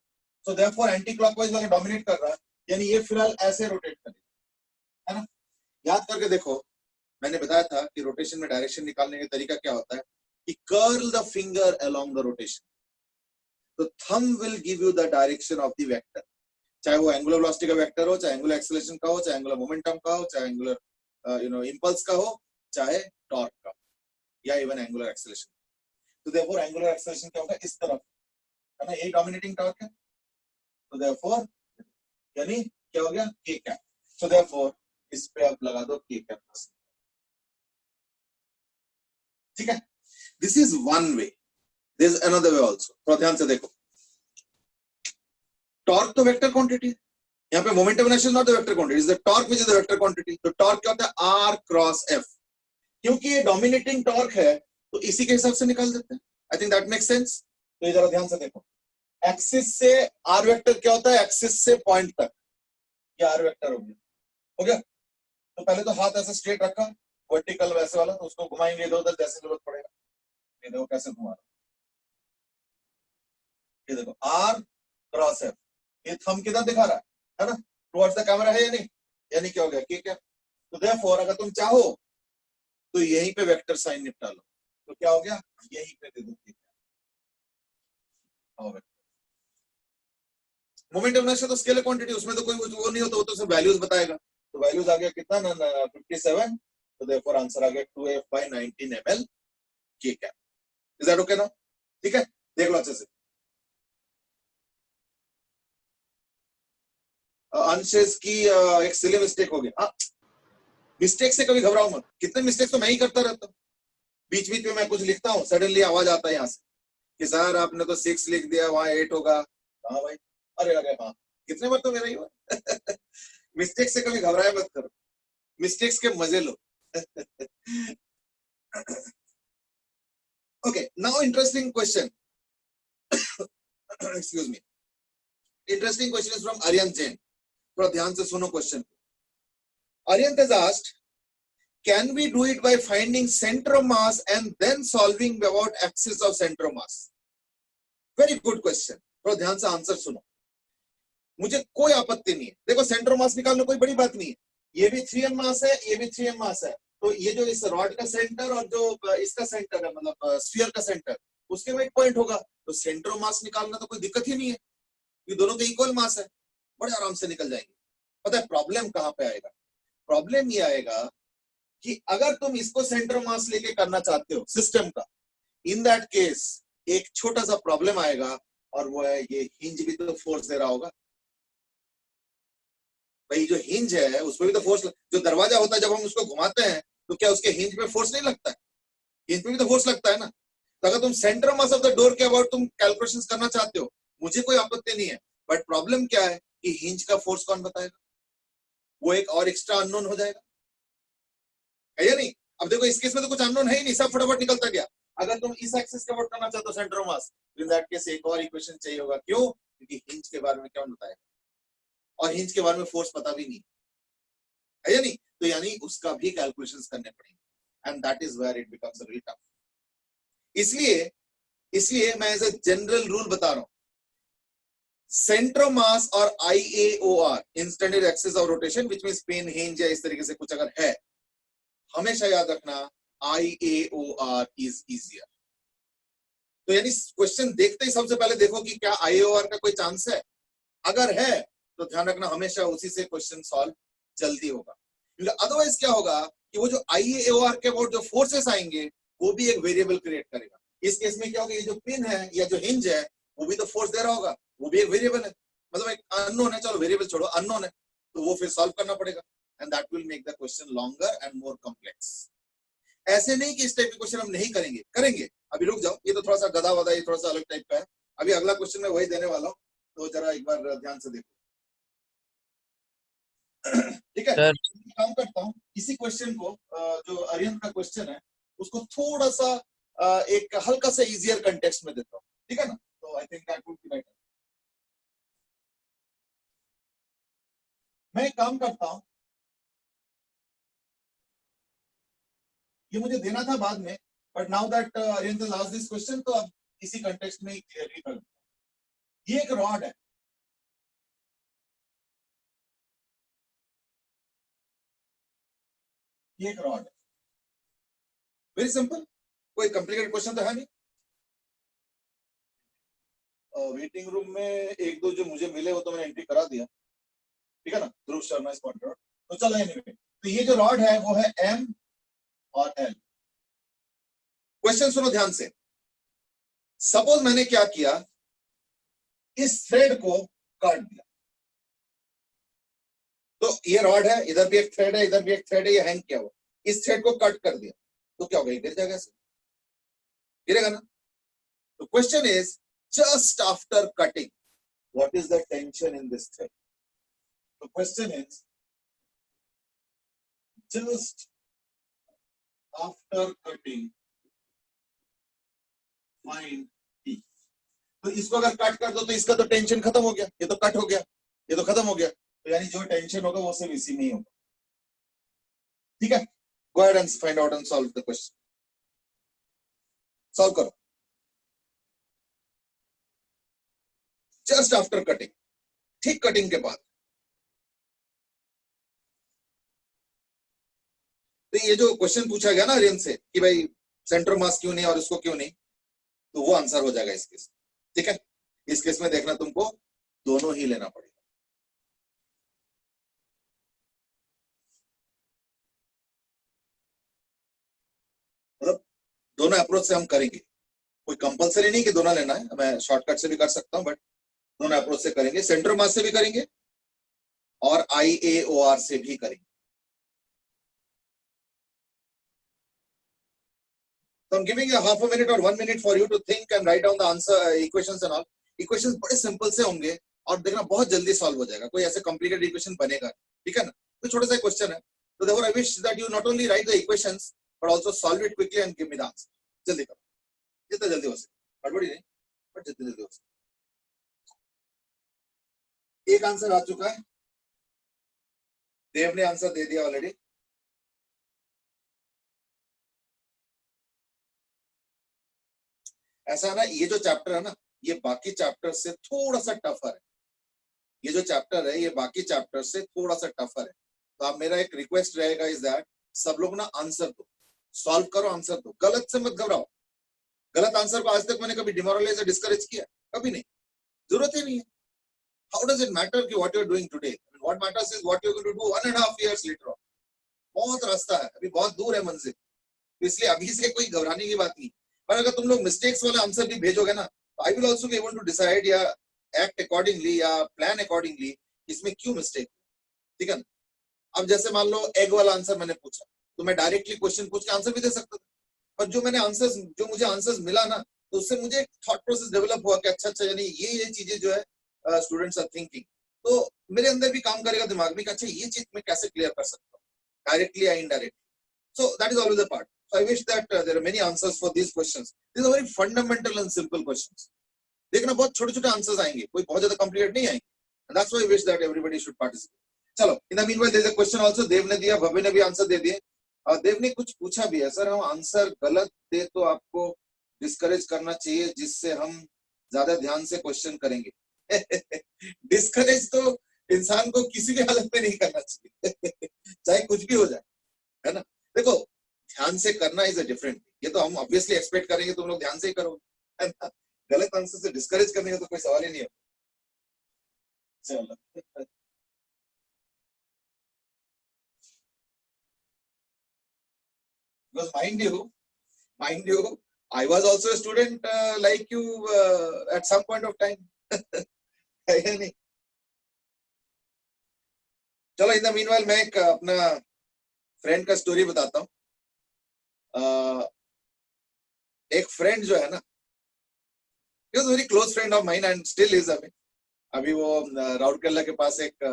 So therefore anti clockwise वाला डोमिनेट कर रहा है, यानी ये फिलहाल ऐसे रोटेट करेगा, है ना। याद करके देखो, मैंने बताया था कि रोटेशन में डायरेक्शन निकालने का तरीका क्या होता है कि curl the finger along the rotation, तो thumb will give you the direction of the vector, चाहे वो एंगुलर वेलोसिटी का वेक्टर हो, चाहे एंगुलर एक्सेलरेशन का हो, चाहे एंगुलर मोमेंटम का हो, चाहे एंगुलर इंपल्स का हो, चाहे टॉर्क का, या इवन एंगुलर एक्सेलरेशन। तो देयरफॉर एंगुलर एक्सेलरेशन क्या होगा, इस तरफ है ना, यही डोमिनेटिंग टॉर्क है, तो देयरफॉर यानी क्या हो गया k कैप, सो देयरफॉर इस पे आप लगा दो k कैप, ठीक है। This is one way, there is another way also. थोड़ा ध्यान से देखो, टॉर्क तो वेक्टर क्वांटिटी है, यहाँ पे momentum inertia is not the vector quantity, is the torque which is the vector quantity. तो टॉर्क क्या होता है, r क्रॉस f, क्योंकि ये डोमिनेटिंग टॉर्क है तो इसी के हिसाब से निकाल देते हैं। I think that makes sense. तो ये जरा ध्यान से देखो, एक्सिस से r वेक्टर क्या होता है, एक्सिस से पॉइंट तक, ये r वेक्टर हो गया, हो गया। तो पहले तो हाथ ऐसे स्ट्रेट रखा, वर्टिकल वैसे वाला, तो उसको घुमाएंगे इधर उधर जैसे जरूरत पड़ेगा, ये देखो कैसे घुमा रहा, ये देखो r क्रॉस f, ये थंब किधर दिखा रहा है ना, टुवर्ड्स द कैमरा है या नहीं, यानी क्या हो गया ठीक है। तो देयरफॉर अगर तुम चाहो तो यहीं पे वेक्टर साइन निपटा लो, तो क्या हो गया, यहीं पे दे दो ठीक है। मोमेंटम इनर्शिया तो स्केलर क्वांटिटी, उसमें तो कोई वो नहीं होता, वो तो सिर्फ वैल्यूज बताएगा। तो वैल्यूज आ गया कितना ना 57, तो देयरफॉर आंसर आ गया 2F by 19 ml k cap. Is that okay ना, ठीक है। देख लो अच्छे से, अंशेस की एक सिली मिस्टेक हो गया। मिस्टेक से कभी घबराओ मत, कितने मिस्टेक तो मैं ही करता रहता हूँ, बीच बीच में मैं कुछ लिखता हूँ, सडनली आवाज आता है यहाँ से कि सर आपने तो 6 लिख दिया, वहां 8 होगा। हाँ भाई, अरे अरे हाँ, कितने बार तो मेरा ही हुआ। मिस्टेक से कभी घबराए मत करो, मिस्टेक्स के मजे लो। Okay, now interesting question, excuse me, interesting question is from Aryan Jain. थोड़ा ध्यान से सुनो क्वेश्चन। Aryan has asked, can we do it by finding center of mass and then solving about axis of center of mass? Very good question. थोड़ा ध्यान से आंसर सुनो, मुझे कोई आपत्ति नहीं है। देखो सेंटर मास निकालने कोई बड़ी बात नहीं है, ये भी 3m मास है, ये भी 3m मास है, तो ये जो इस रॉड का सेंटर और जो इसका सेंटर है, मतलब स्फीयर का सेंटर, उसके में एक पॉइंट होगा, तो सेंटर मास निकालना तो कोई दिक्कत ही नहीं है, ये दोनों के इक्वल मास है। बड़े आराम से निकल जाएंगे। पता है प्रॉब्लम कहां पे आएगा? प्रॉब्लम ये आएगा कि अगर तुम इसको सेंटर मास लेके करना चाहते हो सिस्टम का, इन दैट केस एक छोटा सा प्रॉब्लम आएगा, और वो है ये हिंज भी तो फोर्स दे रहा होगा भाई। जो हिंज है उसमें भी तो फोर्स, जो दरवाजा होता है जब हम उसको घुमाते हैं तो क्या उसके हिंज पे फोर्स नहीं लगता है? हिंज पे भी तो फोर्स लगता है ना। तो अगर तुम centre mass of the door के अबाउट तुम कैलकुलेशंस करना चाहते हो, मुझे कोई आपत्ति नहीं है, बट प्रॉब्लम क्या है कि हिंज का फोर्स कौन बताएगा? वो एक और एक्स्ट्रा अननोन हो जाएगा, है या नहीं? अब देखो इस केस में तो कुछ अननोन है ही नहीं, सब फटाफट निकलता गया। अगर तुम इस एक्सिस के अबाउट करना चाहते हो centre mass, in that case एक और इक्वेशन चाहिए होगा। क्यों? क्योंकि हिंज के बारे में क्या बताएगा, और हिंज के बारे में फोर्स पता भी नहीं है या नहीं? तो यानी उसका भी कैलकुलेशंस करने पड़ेंगे, and that is where it becomes really tough. इसलिए मैं एज ए जनरल रूल बता रहा हूं, सेंटर मास और IAOR, instantaneous axis of rotation, which means pin hinge या इस तरीके से कुछ अगर है, हमेशा याद रखना IAOR इज इजियर। तो यानी क्वेश्चन देखते ही सबसे पहले देखो कि क्या IAOR का कोई चांस है। अगर है तो ध्यान रखना हमेशा उसी से क्वेश्चन सॉल्व जल्दी होगा, क्योंकि अदरवाइज क्या होगा कि वो जो IAOR के अबाउट जो फोर्सेस आएंगे वो भी एक वेरिएबल क्रिएट करेगा। इस केस में क्या होगा, ये जो पिन है या जो हिंज है वो भी तो फोर्स दे रहा होगा, वो भी एक वेरिएबल है, मतलब एक अननोन है। चलो वेरिएबल छोड़ो, अननोन है, तो वो फिर सॉल्व करना पड़ेगा, and that will make the question longer and more complex. ऐसे नहीं कि इस टाइप के क्वेश्चन हम नहीं करेंगे, करेंगे। अभी रुक जाओ, ये तो थोड़ा सा गधा वधा, ये थोड़ा सा अलग टाइप का है। अभी अगला क्वेश्चन मैं वही देने वाला हूँ, तो जरा एक बार ध्यान से देखो। ठीक है सर, काम करता हूँ इसी क्वेश्चन को, जो अरियन का क्वेश्चन है उसको थोड़ा सा एक हल्का सा इजियर कंटेक्स्ट में देता हूँ, ठीक है ना? तो I think that would be better. मैं एक काम करता हूँ, ये मुझे देना था बाद में, but now that Aryan has asked this question, तो अब इसी कंटेक्स्ट में क्लियरली कर दूंगा। ये एक रॉड है, ये एक रॉड है, वेरी सिंपल, कोई कॉम्प्लिकेटेड क्वेश्चन तो है नहीं। वेटिंग रूम में एक दो जो मुझे मिले वो तो मैंने एंट्री करा दिया, ठीक है ना? ध्रुव शर्मा स्पॉन्सर। तो चलो एनीवे, तो ये जो रॉड है वो है M और L। क्वेश्चन सुनो ध्यान से। सपोज मैंने क्या किया, इस थ्रेड को काट दिया, तो ये रॉड है, इधर भी एक थ्रेड है, इधर भी एक थ्रेड है, ये हैंग किया हुआ, इस थ्रेड को कट कर दिया, तो क्या होगा? गिर जाएगा, ऐसे गिरेगा ना? तो question is, just after cutting what is the tension in this thread? The question is, just after cutting find T। तो इसको अगर कट कर दो तो इसका तो टेंशन खत्म हो गया, ये तो कट हो गया, ये तो खत्म हो गया, तो यानी जो टेंशन होगा वो सिर्फ इसी में ही होगा, ठीक है? Go ahead and find out and solve the question. Solve करो। Just after cutting, ठीक कटिंग के बाद। तो ये जो क्वेश्चन पूछा गया ना आर्यन से कि भाई सेंटर मास क्यों नहीं और इसको क्यों नहीं, तो वो आंसर हो जाएगा इस केस, ठीक है? इस केस में देखना तुमको दोनों ही लेना पड़ेगा। मतलब दोनों अप्रोच से हम करेंगे, कोई कंपलसरी नहीं कि दोनों लेना है, मैं शॉर्टकट से भी कर सकता हूं, बट दोनों अप्रोच से करेंगे, सेंटर मास से भी करेंगे और IAOR से भी करेंगे। So I'm giving you a half a minute or 1 minute for you to think and write down the answer, equations and all. Equations बड़े सिंपल से होंगे और देखना बहुत जल्दी सॉल्व हो जाएगा, कोई ऐसे कॉम्प्लिकेटेड इक्वेशन बनेगा, ठीक है ना? तो छोटा सा क्वेश्चन है, तो therefore I wish that you not only write the equations but also solve it quickly and give me the answer. जल्दी करो, जितना जल्दी हो सके, गड़बड़ी नहीं, बट जितना जल्दी हो सके। एक आंसर आ चुका है, देव ने आंसर दे दिया ऑलरेडी। ऐसा ना, ये जो चैप्टर है ना, ये बाकी चैप्टर से थोड़ा सा टफर है। ये जो चैप्टर है ये बाकी चैप्टर से थोड़ा सा टफर है, तो आप, मेरा एक रिक्वेस्ट रहेगा इज दैट सब लोग ना आंसर दो, सॉल्व करो, आंसर दो, गलत से मत घबराओ। गलत आंसर को आज तक मैंने कभी डिमोरलाइज या डिस्करेज किया? कभी नहीं, जरूरत ही नहीं है। How does it matter कि what you're doing today? I mean, what matters is what you're going to do 1.5 years later on. बहुत रास्ता है, अभी बहुत दूर है मंजिल, इसलिए अभी से कोई घबराने की बात नहीं। पर अगर तुम लोग मिस्टेक्स वाला आंसर भी भेजोगे ना, तो I will also be able to decide या एक्ट अकॉर्डिंगली या प्लान अकॉर्डिंगली, इसमें क्यों मिस्टेक, ठीक है। अब जैसे मान लो एग वाला आंसर मैंने पूछा, तो मैं डायरेक्टली क्वेश्चन पूछ के आंसर भी दे सकता था, पर जो मुझे आंसर्स मिला ना, तो उससे मुझे एक थॉट प्रोसेस डेवलप हुआ कि अच्छा यानी ये चीजें जो है स्टूडेंट्स आर थिंकिंग, तो मेरे अंदर भी काम करेगा दिमाग में कि अच्छा ये चीज मैं कैसे क्लियर कर सकता हूँ, डायरेक्टली या indirectly. So that is always a part. So I wish that there are many answers for these questions. These are very fundamental and simple questions. देखना बहुत छोटे-छोटे आंसर्स आएंगे, कोई बहुत ज्यादा कॉम्प्लिकेटेड नहीं आएंगे. And that's why I wish that everybody should participate. चलो, in the meanwhile there is a question also. देव ने दिया, भव्य ने भी आंसर दे दिए. देव ने कुछ पूछा भी है, सर हम आंसर गलत दे तो आपको डिस्करेज करना चाहिए, जिससे हम ज्यादा ध्यान से क्वेश्चन करेंगे. डिस्करेज तो इंसान को किसी भी हालत में नहीं करना चाहिए, चाहे कुछ भी हो जाए, है ना. देखो, ध्यान से करना इज अ डिफरेंट, ये तो हम ऑब्वियसली एक्सपेक्ट करेंगे तुम लोग ध्यान से ही करोगे, है ना. गलत आंसर से डिस्करेज करने का तो कोई सवाल ही नहीं है. चलो, because mind you, I was also a student like you at some point of time. है या नहीं. चलो, इन द मीनवाइल मैं एक अपना फ्रेंड का स्टोरी बताता हूँ. एक फ्रेंड जो है ना, he was a very close friend of mine and still is. अभी वो राउरकेला के पास एक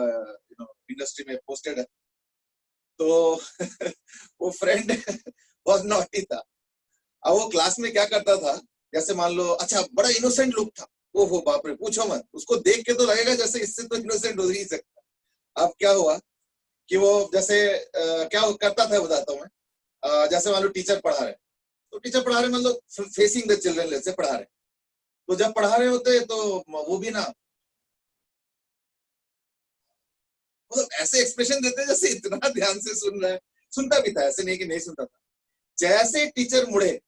इंडस्ट्री में पोस्टेड है. तो वो फ्रेंड बहुत नॉटी था. अब वो क्लास में क्या करता था, जैसे मान लो, अच्छा बड़ा इनोसेंट लुक था, ओहो बाप रे पूछो मत, उसको देख के तो लगेगा जैसे इससे तो इनोसेंट हो ही सकता. अब क्या हुआ कि वो जैसे क्या करता था बताता हूँ मैं. जैसे मान लो टीचर पढ़ा रहे, तो टीचर पढ़ा रहे मान लो फेसिंग द चिल्ड्रन से पढ़ा रहे, तो जब पढ़ा रहे होते तो वो भी ना मतलब ऐसे एक्सप्रेशन देते जैसे इतना ध्यान से सुन रहा है. सुनता भी था, ऐसे नहीं कि नहीं सुनता था. जैसे टीचर मुड़े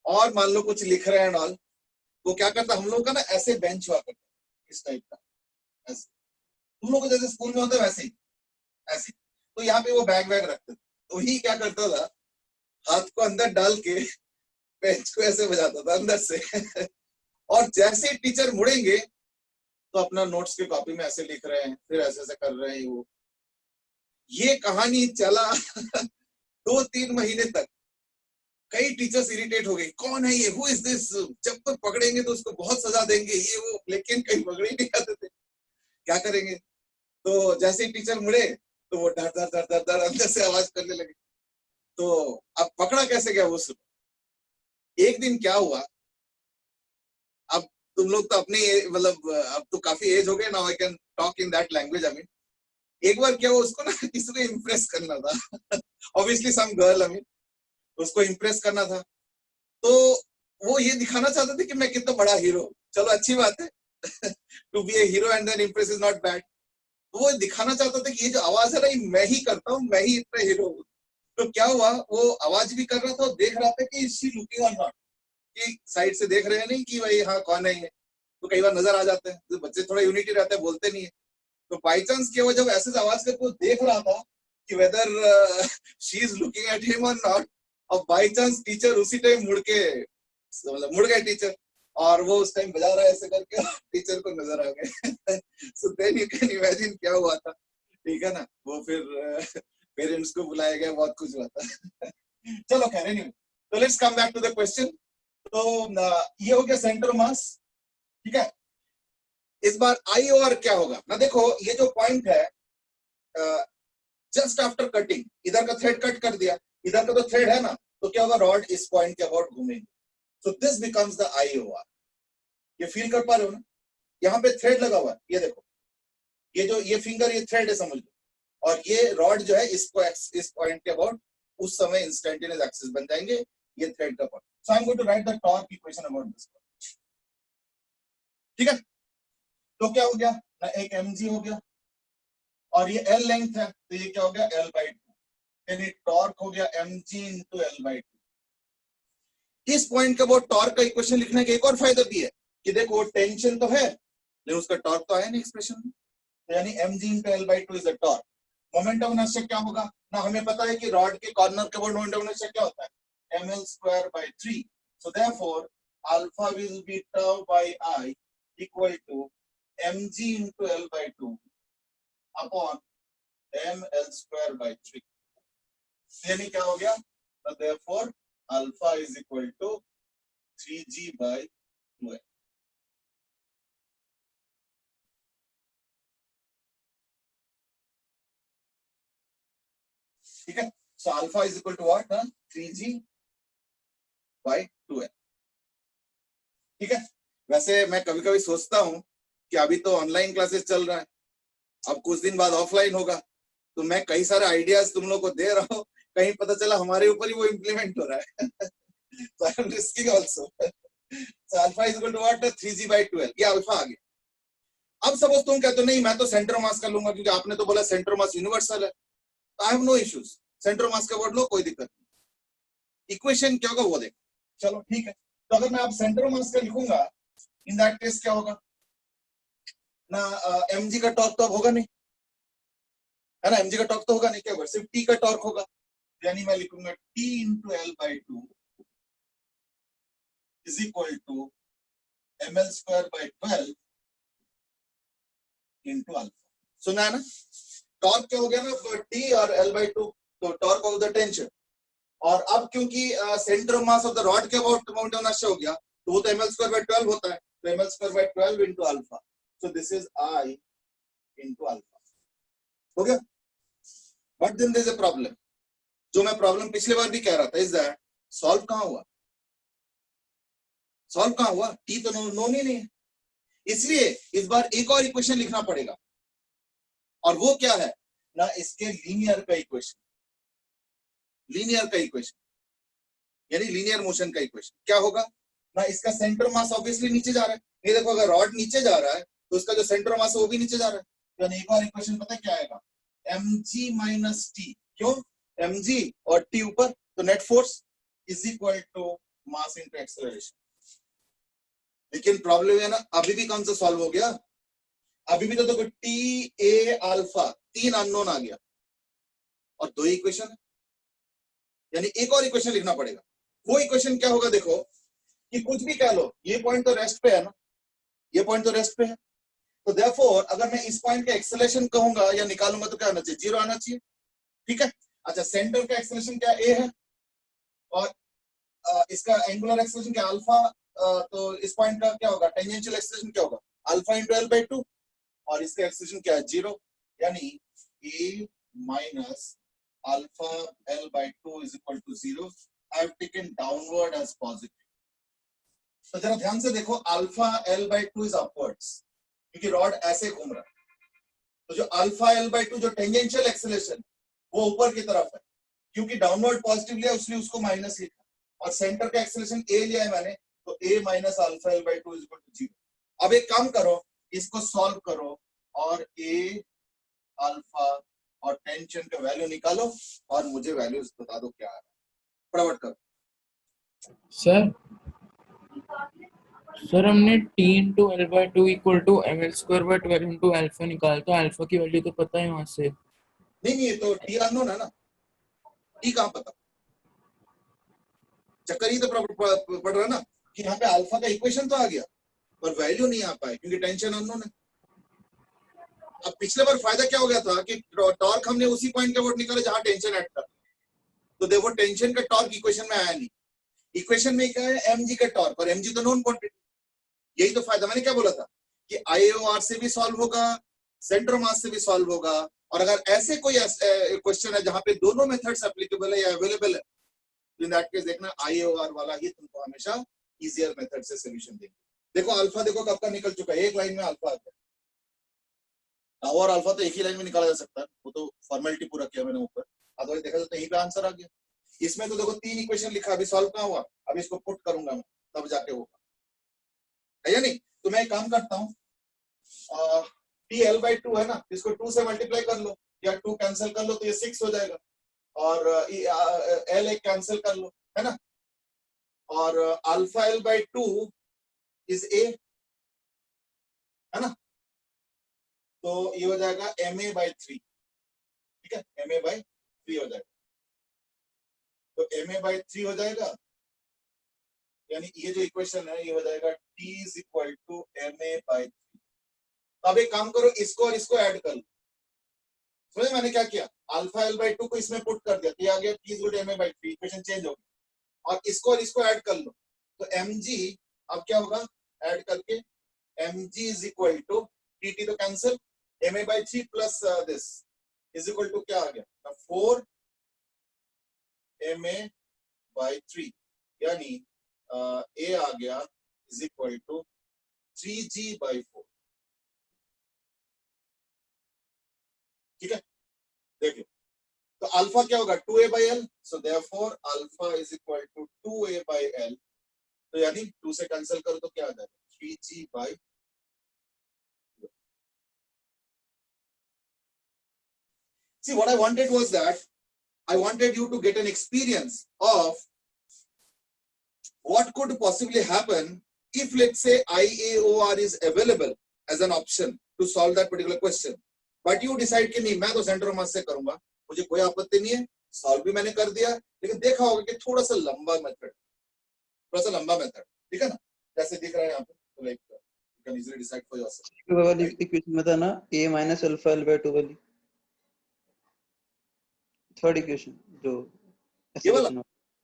और मान लो कुछ लिख रहे हैं ऑल, तो क्या करता, हम लोग का ना ऐसे बेंच हुआ करता इस टाइप का, ऐसे तुम लोग जैसे स्कूल में होता है वैसे ही ऐसे. तो यहाँ पे वो बैग रखते, तो ही क्या करता था, हाथ को अंदर डाल के बेंच को ऐसे बजाता था अंदर से. और जैसे टीचर मुड़ेंगे तो अपना नोट्स की कॉपी में ऐसे लिख रहे हैं, फिर ऐसे कर रहे हैं. वो ये कहानी चला 2-3 महीने तक. कई टीचर्स इरिटेट हो गए, कौन है ये, हु इज दिस, जब तक पकड़ेंगे तो उसको बहुत सजा देंगे ये वो, लेकिन कहीं पकड़े ही नहीं आते थे. क्या करेंगे. तो जैसे ही टीचर मुड़े तो वो डर डर डर डर डर अंदर से आवाज करने लगे. तो अब पकड़ा कैसे गया वो सुनो. एक दिन क्या हुआ, अब तुम लोग तो अपने मतलब अब तो काफी एज हो गए, now I can talk in that language. I mean एक बार क्या हुआ, उसको ना किसी को इम्प्रेस करना था. ऑब्वियसली सम गर्ल, उसको इम्प्रेस करना था. तो वो ये दिखाना चाहते थे कि मैं कितना बड़ा हीरो. चलो अच्छी बात है, to be a hero and then impress is not bad. वो दिखाना चाहता था कि ये जो आवाज है ना, ये मैं ही करता हूँ, मैं ही इतना हीरो हूँ. तो क्या हुआ, वो आवाज भी कर रहा था, देख रहा था कि शी लुकिंग और नॉट, कि साइड से देख रहे हैं नहीं कि भाई हाँ कौन है ये. तो कई बार नजर आ जाते हैं, तो बच्चे थोड़ा यूनिटी रहते हैं, बोलते नहीं है. तो बाई चांस क्या हुआ, जब ऐसे आवाज करके वो देख रहा था कि whether she is looking at him और नॉट, और बाई चांस टीचर उसी टाइम मुड़ गए टीचर, और वो उस टाइम बजा रहा है ऐसे करके, टीचर को नजर आ गए. So then you can imagine क्या हुआ था. ठीक है ना. वो फिर पेरेंट्स को बुलाया गया, बहुत कुछ हुआ था. चलो खैर, एनीवे, तो let's come back to the question. तो ये हो गया सेंटर मास. ठीक है. इस बार आई और क्या होगा ना, देखो ये जो पॉइंट है, जस्ट आफ्टर कटिंग इधर का थ्रेड कट कर दिया, इधर का तो थ्रेड है ना, तो क्या होगा, रॉड इस पॉइंट के अबाउट घूमेंगे. So this becomes the IOR. ये फील कर पा रहे हो ना, यहाँ पे थ्रेड लगा हुआ है, ये देखो, ये जो ये फिंगर, ये थ्रेड है समझ लो, और ये रॉड जो है इसको इस पॉइंट के अबाउट उस समय इंस्टेंटेनियस एक्सिस बन जाएंगे, ये थ्रेड का point. So I am going to write the torque equation about this. ठीक है. तो क्या हो गया ना, एक mg हो गया, और ये L लेंथ है, तो ये क्या हो गया, L/2. यानी टॉर्क हो गया mg into L/2. इस पॉइंट के अबाउट टॉर्क का इक्वेशन लिखने का एक और फायदा भी है कि देखो टेंशन तो है, लेकिन उसका टॉर्क तो आया नहीं एक्सप्रेशन में, तो यानी mg into L by two is the torque. Moment of inertia क्या होगा ना, हमें पता है कि रॉड के कॉर्नर के बोर्ड मोमेंट ऑफ इनर्शिया क्या होता है ml square by 3, so therefore alpha will be tau by I equal to mg into L by two upon ml square by 3, यानी क्या हो गया, तो therefore alpha is equal to 3g by 2l। ठीक है, so alpha is equal to what, 3g by 2l। ठीक है, वैसे मैं कभी कभी सोचता हूं कि अभी तो ऑनलाइन क्लासेस चल रहा है, अब कुछ दिन बाद ऑफलाइन होगा, तो मैं कई सारे आइडियाज तुम लोग को दे रहा हूँ, कहीं पता चला हमारे ऊपर ही वो इम्प्लीमेंट हो रहा है। so I am risking also. So alpha is equal to what, 3g by 12, ये अल्फा आ गया। अब सपोज तुम कहते हो नहीं मैं तो सेंटर मास कर लूंगा, क्योंकि आपने तो बोला सेंटर मास यूनिवर्सल है, तो I have no issues, centre mass का वर्ड लो, कोई दिक्कत नहीं। इक्वेशन क्या होगा वो देखो, चलो ठीक है। तो अगर मैं आप सेंटर मास का लिखूंगा, इन दैट केस क्या होगा ना, mg का टॉर्क तो अब होगा नहीं, है ना, mg का टॉर्क तो होगा नहीं, क्या होगा, सिर्फ t का टॉर्क होगा, यानी मैं लिखूंगा t into L by two is equal to ml square by 12 into alpha. सुना है ना, टॉर्क क्या हो गया ना, t और l बाई टू, तो टॉर्क ऑफ द टेंशन, और अब क्योंकि centre of mass of the rod के अबाउट मोमेंट ऑफ इनर्शिया हो गया, तो वो तो ml स्क्वायर बाई 12 होता है, तो ml square by 12 into alpha, so this is I into alpha, हो गया। But then there is a problem, जो मैं प्रॉब्लम पिछले बार भी कह रहा था, इज दैट सॉल्व कहां हुआ, सॉल्व कहां हुआ, टी तो नोन ही नहीं है, इसलिए इस बार एक और इक्वेशन लिखना पड़ेगा, और वो क्या है ना, इसके लीनियर का इक्वेशन, लीनियर का इक्वेशन यानी लीनियर मोशन का इक्वेशन क्या होगा ना, इसका सेंटर मास ऑब्वियसली नीचे जा रहा है, ये देखो अगर रॉड नीचे जा रहा है तो उसका जो सेंटर मास है वो भी नीचे जा रहा है, तो एक और इक्वेशन पता है क्या आएगा, mg माइनस टी, क्यों mg और t ऊपर, तो net force is equal to mass into acceleration. लेकिन प्रॉब्लम है ना, अभी भी कौन सा सॉल्व हो गया, अभी भी तो देखो टी ए अल्फा, तीन अननोन आ गया और दो इक्वेशन है, यानी एक और इक्वेशन लिखना पड़ेगा। वो इक्वेशन क्या होगा, देखो कि कुछ भी कह लो, ये पॉइंट तो रेस्ट पे है ना, ये पॉइंट तो रेस्ट पे है, तो देयरफॉर अगर मैं इस पॉइंट का एक्सेलरेशन कहूंगा या निकालूंगा तो क्या आना चाहिए, जीरो आना चाहिए, ठीक है। अच्छा, सेंटर का एक्सेलरेशन क्या ए है, और इसका एंगुलर एक्सेलरेशन क्या अल्फा, तो इस पॉइंट का क्या होगा, टेंजेंशियल एक्सेलरेशन क्या होगा, alpha into L by two, और इसका एक्सेलरेशन क्या है, जीरो, यानी a minus alpha l by two is equal to zero. I have taken downward as positive, तो जरा ध्यान से देखो, alpha l by two is upwards, क्योंकि रॉड ऐसे घूम रहा है, तो जो अल्फा एल बाई टू जो टेंजेंशियल एक्सेलरेशन वो ऊपर की तरफ है, क्योंकि डाउनवर्ड पॉजिटिव लिया इसलिए उसको माइनस लिखा, और सेंटर का एक्सेलरेशन ए लिया है मैंने, तो a minus alpha l by two is equal to zero. अब एक काम करो, इसको सॉल्व करो और ए अल्फा और टेंशन का वैल्यू निकालो और मुझे वैल्यूज बता दो क्या आ रहा है, फटाफट करो। सर हमने t into L by two equal to M L square by 12 into alpha निकाला, तो अल्फा की वैल्यू तो पता है वहां से। नहीं ये तो टी अननोन है ना, टी कहाँ पता, चक्कर ही तो पड़ रहा है ना कि यहाँ पे अल्फा का इक्वेशन तो आ गया पर वैल्यू नहीं आ पाए क्योंकि टेंशन अननोन है। अब पिछले बार फायदा क्या हो गया था कि टॉर्क हमने उसी पॉइंट के वर्ड निकाले जहां टेंशन ऐड था, तो देखो टेंशन का टॉर्क इक्वेशन में आया नहीं, इक्वेशन में क्या है mg का टॉर्क, और mg तो नॉन क्वांटिटी, यही तो फायदा, मैंने क्या बोला था कि IOR से भी सॉल्व होगा, सेंटर मास से भी सॉल्व होगा, और अगर ऐसे कोई क्वेश्चन है जहां पे दोनों मेथड्स एप्लीकेबल है या अवेलेबल है, तो इन दैट केस देखना IOR वाला ही तुमको हमेशा इजियर मेथड से सॉल्यूशन देंगे। देखो अल्फा देखो कब का निकल चुका है, एक लाइन में अल्फा आ गया, और अल्फा तो एक ही लाइन में निकाला जा सकता है, वो तो फॉर्मेलिटी पूरा किया मैंने ऊपर, अदरवाइज देखा तो यहीं पे आंसर आ गया। इसमें तो देखो तीन इक्वेशन लिखा, अभी सॉल्व कहां हुआ, अब इसको पुट करूंगा मैं तब जाके होगा, है या नहीं। तो मैं एक काम करता हूँ, टी एल बाई टू है ना, इसको 2 से मल्टीप्लाई कर लो या 2 कैंसिल कर लो तो ये 6 हो जाएगा, और एल एक कैंसिल कर लो, है ना, और alpha l by two is a, है ना। तो ये हो जाएगा ma/3, ठीक है, ma/3 हो जाएगा। तो ma/3 हो जाएगा, यानी ये जो इक्वेशन है ये हो जाएगा t is equal to ma/3। अब एक काम करो, इसको और इसको ऐड कर लो। समझे मैंने क्या किया, अल्फा l/2 को इसमें पुट कर दिया, तो ये आ गया t is equal to ma/3, equation change हो गया। और इसको और इसको ऐड कर लो, तो mg अब क्या होगा, ऐड करके mg is equal to dt तो cancel, ma/3 plus this is equal to क्या आ गया, 4 ma/3, यानी a आ गया इज इक्वल टू 3g/4। ठीक है, देखिए तो अल्फा क्या होगा 2a/l, so therefore alpha is equal to 2a/l, तो यानी 2 से कैंसिल करो तो क्या आ जाएगा 3g/। See, what I wanted was that I wanted you to get an experience of what could possibly happen if, let's say, IAOR is available as an option to solve that particular question. But you decide कि नहीं, मैं तो सेंटर ऑफ मास से करूंगा, मुझे कोई आपत्ति नहीं है, सॉल्व भी मैंने कर दिया, लेकिन देखा होगा कि थोड़ा सा लंबा मेथड, ठीक है ना, जैसे दिख रहा है यहाँ पे, तो like you can easily decide for yourself। वाली इक्वेशन में था ना a minus alpha l/2 वाली थर्ड इक्वेशन जो ये वाला,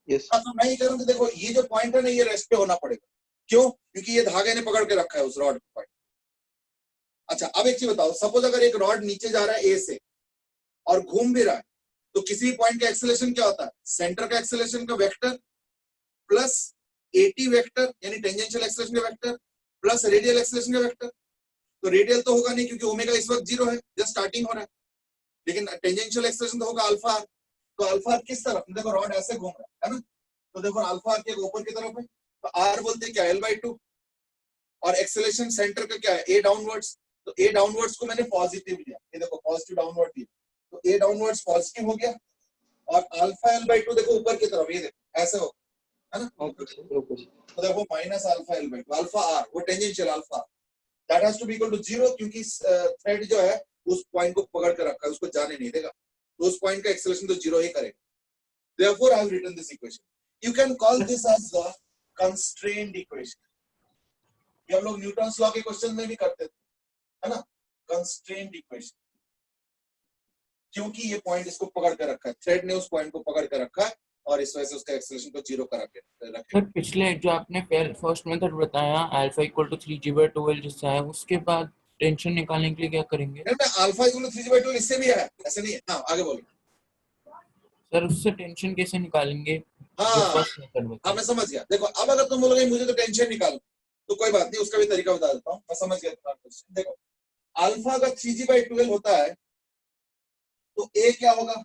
यस हाँ, तो मैं ये कह रहा हूँ कि देखो ये जो पॉइंट है ना, ये रेस्ट पे होना पड़ेगा। क्यों? क्योंकि ये धागे ने पकड़ के रखा है उस रॉड को। अच्छा, अब एक चीज बताओ, सपोज अगर एक रॉड नीचे जा रहा है ए से और घूम भी रहा है, तो किसी पॉइंट का एक्सेलरेशन क्या होता है, सेंटर का एक्सेलरेशन का वेक्टर प्लस एटी वेक्टर यानी टेंजेंशियल एक्सेलरेशन का वेक्टर प्लस रेडियल एक्सेलरेशन का वेक्टर। तो रेडियल तो होगा नहीं क्योंकि ओमेगा इस वक्त 0 है, जस्ट स्टार्टिंग हो रहा है, लेकिन टेंजेंशियल एक्सेलरेशन तो होगा अल्फा आर। तो अल्फा आर किस तरफ, देखो रॉड ऐसे घूम रहा है ना, तो देखो अल्फा आर के ऊपर की तरफ है, तो आर बोलते हैं क्या l/2, और एक्सेलरेशन सेंटर का क्या है a डाउनवर्ड्स, तो a डाउनवर्ड्स को मैंने पॉजिटिव लिया, ये देखो पॉजिटिव डाउनवर्ड लिया, तो a डाउनवर्ड्स पॉजिटिव हो गया, और अल्फा l/2 देखो ऊपर की तरफ, ये देखो ऐसे हो, है ना, ओके तो देखो minus alpha l/2, alpha r वो tangential alpha that has to be equal to 0, क्योंकि थ्रेड जो है उस पॉइंट को पकड़ कर रखा है, उसको जाने नहीं देगा, तो उस पॉइंट का एक्सेलरेशन तो 0 ही करेगा। Therefore, I have written this equation. You can call this as the constrained equation. ये हम लोग न्यूटन्स लॉ के क्वेश्चन में भी करते थे, है ना, कंस्ट्रेंट इक्वेशन, क्योंकि ये पॉइंट इसको पकड़ कर रखा है, थ्रेड ने उस पॉइंट को पकड़ कर रखा है और इस वजह से उसका एक्सेलरेशन को 0 करा के रखे। सर पिछले जो आपने फर्स्ट मेथड बताया अल्फा इक्वल टू 3g/12 जिससे है, उसके बाद टेंशन निकालने के लिए क्या करेंगे? मैं अल्फा इक्वल टू 3g/12 इससे भी है, ऐसे नहीं है। हाँ, आगे बोलो। सर उससे टेंशन कैसे निकालेंगे? हाँ, जो फर्स्ट मेथड हाँ बताया। मैं समझ गया। देखो अब अगर तुम बोलोगे मुझे तो टेंशन निकालो, तो कोई बात नहीं, उसका भी तरीका बता देता हूँ, मैं समझ गया तुम्हारा क्वेश्चन। देखो अल्फा अगर 3g/12 होता है तो ए क्या होगा,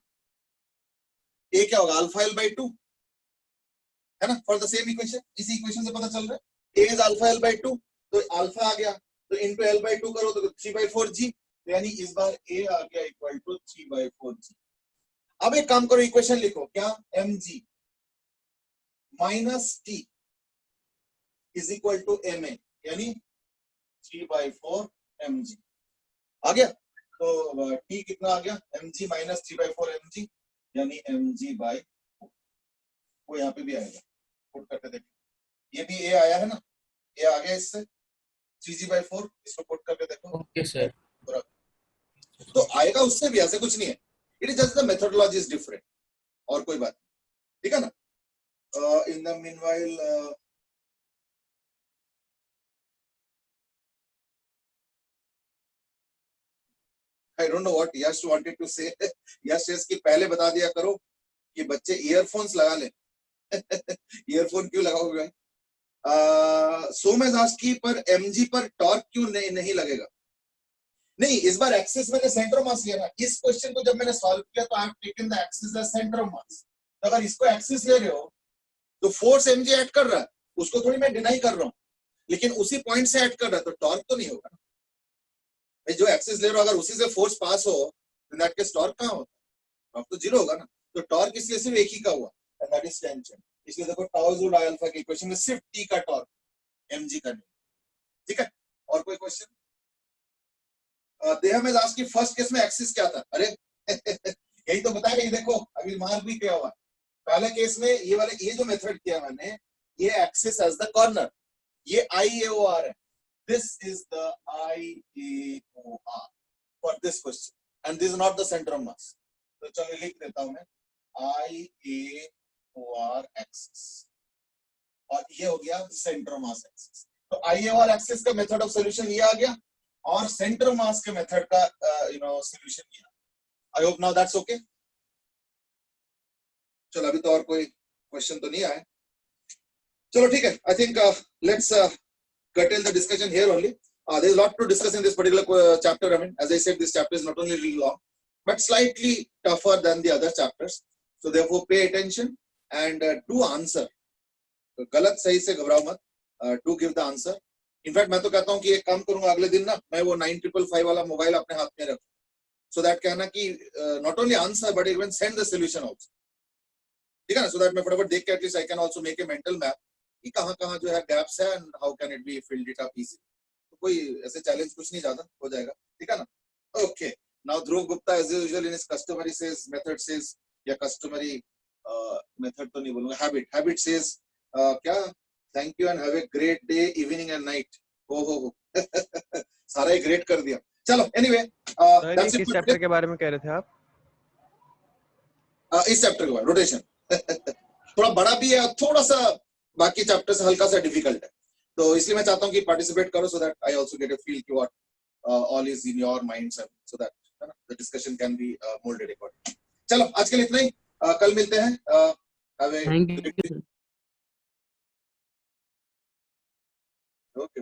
ए क्या होगा अल्फा l/2, है ना, फॉर द सेम इक्वेशन, इसी इक्वेशन से पता चल रहा है a इज अल्फा l/2, तो अल्फा आ गया, तो इनटू l/2 करो तो 3/4g, यानी इस बार a आ गया इक्वल टू 3/4g। अब एक काम करो, इक्वेशन लिखो, क्या, mg minus t is equal to ma, यानी 3/4 mg आ गया। तो t कितना आ गया, mg माइनस 3/4 mg, यानी mg/, वो यहाँ पे भी आएगा, पुट करके देखो, ये भी a आया है ना, a आ गया इससे 3g/4, इसको पुट करके देखो। ओके सर, तो आएगा उससे भी, ऐसे कुछ नहीं है, it is just the methodology is different, और कोई बात, ठीक है ना। In the meanwhile I don't know what Yash wanted to say. Yash says कि पहले बता दिया करो कि बच्चे ईयरफोन्स लगा लें। ईयरफोन क्यों लगाओगे भाई? सोमेश आस्क्ड की पर mg पर टॉर्क क्यों नहीं लगेगा? नहीं, इस बार एक्सिस मैंने सेंटर ऑफ मास लिया ना, इस क्वेश्चन को जब मैंने सॉल्व किया तो I have taken the axis as centre of mass. अगर इसको एक्सिस ले रहे हो तो फोर्स mg ऐड कर रहा है, उसको थोड़ी मैं डिनाई कर रहा हूँ, लेकिन उसी पॉइंट से ऐड कर रहा है, तो टॉर्क तो नहीं होगा ना। जो एक्सिस ले रहे हो अगर उसी से फोर्स पास हो तो दैट केस टॉर्क कहां होता है, टॉर्क तो 0 होगा ना। तो टॉर्क इसलिए सिर्फ एक ही का हुआ, एंड दैट इज टेंशन। इसलिए देखो टाउ इज आई अल्फा के इक्वेशन में सिर्फ t का टॉर्क mg का नहीं, ठीक है। और कोई क्वेश्चन? देहा में दास की फर्स्ट केस में एक्सिस क्या था? अरे यही तो बताया, ये देखो अभी मार्क भी किया हुआ है। पहले केस में ये जो मेथड किया मैंने, ये एक्सिस एज द कॉर्नर, ये IAOR है, this is the IAOR for this question and this is not the centre of mass. तो चलो लिख देता हूं मैं IAOR एक्सिस, और ये हो गया सेंटर ऑफ मास एक्सिस। तो IAOR एक्सिस का मेथड ऑफ सॉल्यूशन ये आ गया, और सेंटर ऑफ मास के मेथड का सॉल्यूशन ये। I hope now that's okay. चलो अभी तो और कोई क्वेश्चन तो नहीं आया। चलो ठीक है, I think let's curtail the discussion here only. There is a lot to discuss in this particular chapter. I mean, as I said, this chapter is not only really long, but slightly tougher than the other chapters. So therefore, pay attention and do answer. गलत सही से घबराओ मत, do give the answer. In fact, मैं तो कहता हूँ कि एक काम करूंगा, अगले दिन ना मैं वो 9555 वाला मोबाइल अपने हाथ में रखूं, so that कहना कि not only answer but even send the solution also. ठीक है ना? So that मैं फटाफट देख के at least I can also make a mental map कि कहाँ जो है गैप्स है and how can it be filled it up easy. तो कोई ऐसे चैलेंज कुछ नहीं, ज्यादा हो जाएगा, ठीक है ना? Okay, now Dhruv Gupta as usual in his customary says method says, या customary मेथड तो नहीं बोलूंगा, habit says क्या, thank you and have a great day evening and night. हो सारा ही ग्रेट कर दिया। चलो एनीवे, दैट्स इट। किस चैप्टर के बारे में कह रहे थे आप? इस चैप्टर के बारे में, रोटेशन थोड़ा बड़ा भी है, थोड़ा सा बाकी चैप्टर से हल्का सा डिफिकल्ट है, तो इसलिए मैं चाहता हूँ कि पार्टिसिपेट करो, so that I also get a feel कि what all is in your minds, so that the discussion can be moulded according. चलो आज के लिए इतना ही, कल मिलते हैं। Thank you. ओके।